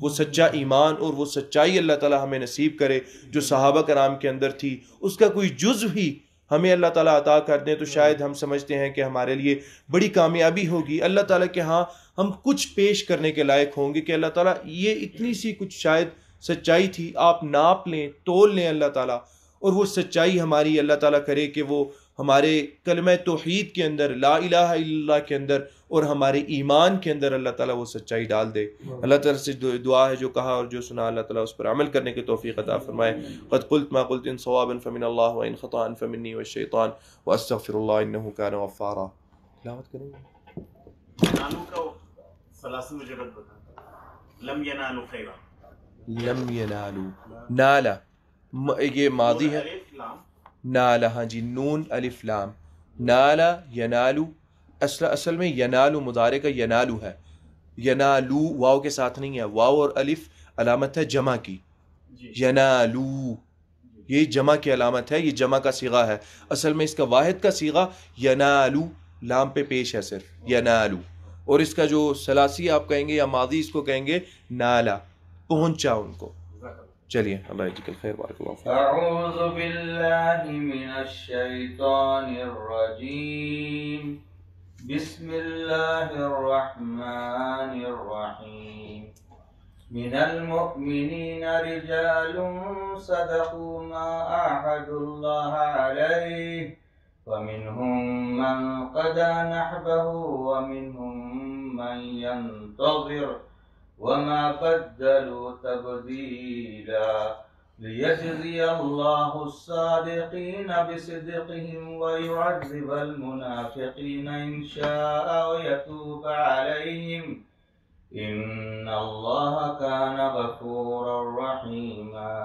وہ سچا ایمان اور وہ سچائی اللہ تعالیٰ ہمیں نصیب کرے جو صحابہ کرام کے اندر تھی. اس کا کوئی جزو ہی ہمیں اللہ تعالیٰ عطا کر دیں تو شاید ہم سمجھتے ہیں کہ ہمارے لیے بڑی کامیابی ہوگی. اللہ تعالیٰ کے ہاں ہم کچھ پیش کرنے کے لائق ہوں گے کہ اللہ تعالیٰ یہ اتنی سی کچھ شاید سچائی تھی، آپ ناپ لیں، تول لیں اللہ تعالیٰ، اور وہ سچائی ہماری اللہ تعالیٰ کرے کہ وہ ہمارے کلمہ توحید کے اندر، لا الہ الا اللہ کے اندر اور ہمارے ایمان کے اندر اللہ تعالیٰ وہ سچائی ڈال دے. اللہ تعالیٰ سے دعا ہے جو کہا اور جو سنا اللہ تعالیٰ اس پر عمل کرنے کی توفیق عطا فرمائے. قد قلت ما قلت ان صوابا فمن اللہ وان خطأ فمنی والشیطان واستغفر اللہ انہ کان غفارا. تلاوت کریں گے نالو کا ثلاثی مجرد بتا. لم ینالو خیرا، لم ینالو، نالا یہ ماضی ہے، نالا، ہاں جی، نون الف لام، نالا ینالو. اصل میں ینالو مضارع کا ینالو ہے، ینالو واو کے ساتھ نہیں ہے، واو اور الف علامت ہے جمع کی. ینالو یہ جمع کی علامت ہے، یہ جمع کا صیغہ ہے. اصل میں اس کا واحد کا صیغہ ینالو، لام پہ پیش ہے صرف، ینالو. اور اس کا جو ثلاثی آپ کہیں گے یا ماضی اس کو کہیں گے نالا، پہنچا ان کو. چلیے اللہ یجزیک الخیر. بارک اللہ فیک. اعوذ باللہ من الشیطان الرجیم، بسم اللہ الرحمن الرحیم. من المؤمنین رجال صدقوا ما عاهدوا اللہ علیہ فمنهم من قضى نحبه ومنهم من ينتظر وما بدلوا تبديلا ليجزي الله الصادقين بصدقهم ويعذب المنافقين إن شاء ويتوب عليهم إن الله كان غفورا رحيما.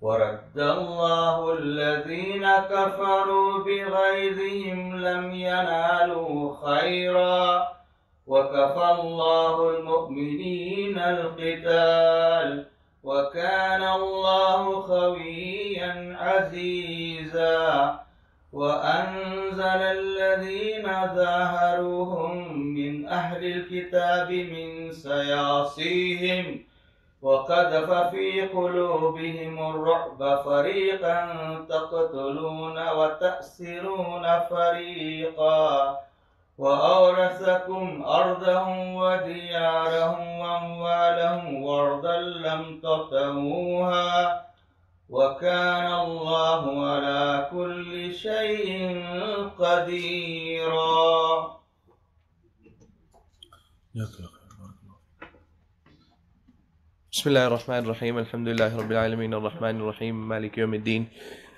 ورد الله الذين كفروا بغيظهم لم ينالوا خيرا وكفى الله المؤمنين القتال وكان الله قويا عزيزا. وأنزل الذين ظاهروهم من أهل الكتاب من سياصيهم وقذف في قلوبهم الرعب فريقا تقتلون وتأسرون فريقا وأورثكم أرضهم وديارهم وأموالهم وأرضا لم تطئوها وكان الله على كل شيء قديرا. بسم الله الرحمن الرحيم. الحمد لله رب العالمين الرحمن الرحيم مالك يوم الدين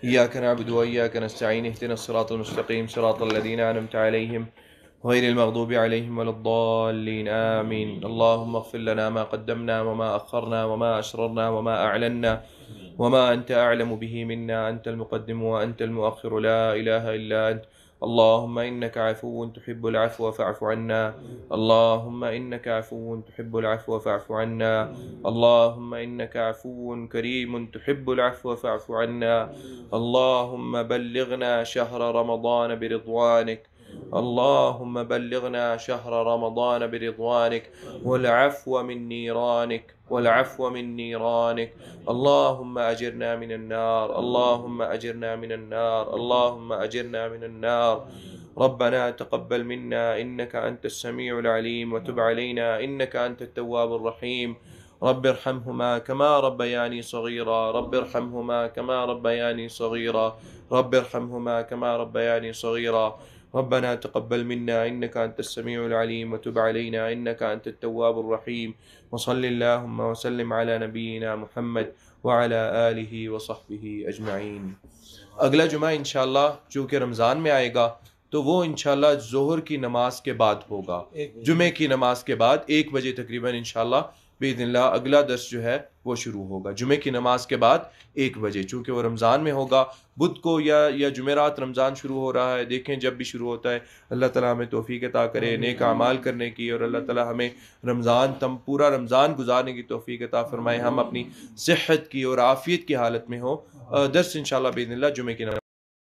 إياك نعبد وإياك نستعين اهدنا الصراط المستقيم صراط الذين أنعمت عليهم غير المغضوب عليهم ولا الضالين آمين. اللهم اغفر لنا ما قدمنا وما أخرنا وما أسررنا وما أعلنا وما أنت أعلم به منا، أنت المقدم وأنت المؤخر لا إله إلا أنت. اللهم إنك عفو تحب العفو فاعف عنا. اللهم إنك عفو تحب العفو فاعف عنا. اللهم إنك عفو كريم تحب العفو فاعف عنا. اللهم بلغنا شهر رمضان برضوانك. اللهم بلغنا شهر رمضان برضوانك والعفو من نيرانك والعفو من نيرانك. اللهم أجرنا من النار. اللهم أجرنا من النار. اللهم أجرنا من النار. ربنا تقبل منا إنك أنت السميع العليم وتب علينا إنك أنت التواب الرحيم. رب ارحمهما كما ربياني صغيرا. رب ارحمهما كما ربياني صغيرا. رب ارحمهما كما ربياني صغيرا. ربنا تقبل منا إنك أنت السميع العليم وتب علينا إنك أنت التواب الرحيم. وصل اللهم وسلم على نبينا محمد وعلى آلہ وصحبہ اجمعین. اگلا جمعہ انشاءاللہ چونکہ رمضان میں آئے گا تو وہ انشاءاللہ ظہر کی نماز کے بعد ہوگا. جمعے کی نماز کے بعد 1 بجے تقریباً انشاءاللہ باذن اللہ اگلا درس جو ہے وہ شروع ہوگا. جمعے کی نماز کے بعد 1 بجے، چونکہ وہ رمضان میں ہوگا. بدھ کو یا جمعرات رمضان شروع ہو رہا ہے، دیکھیں جب بھی شروع ہوتا ہے. اللہ تعالیٰ ہمیں توفیق عطا کرے نیک اعمال کرنے کی، اور اللہ تعالیٰ ہمیں پورا رمضان گزارنے کی توفیق عطا فرمائے. ہم اپنی صحت کی اور عافیت کی حالت میں ہو. درس انشاءاللہ باذن اللہ جمعے کی نماز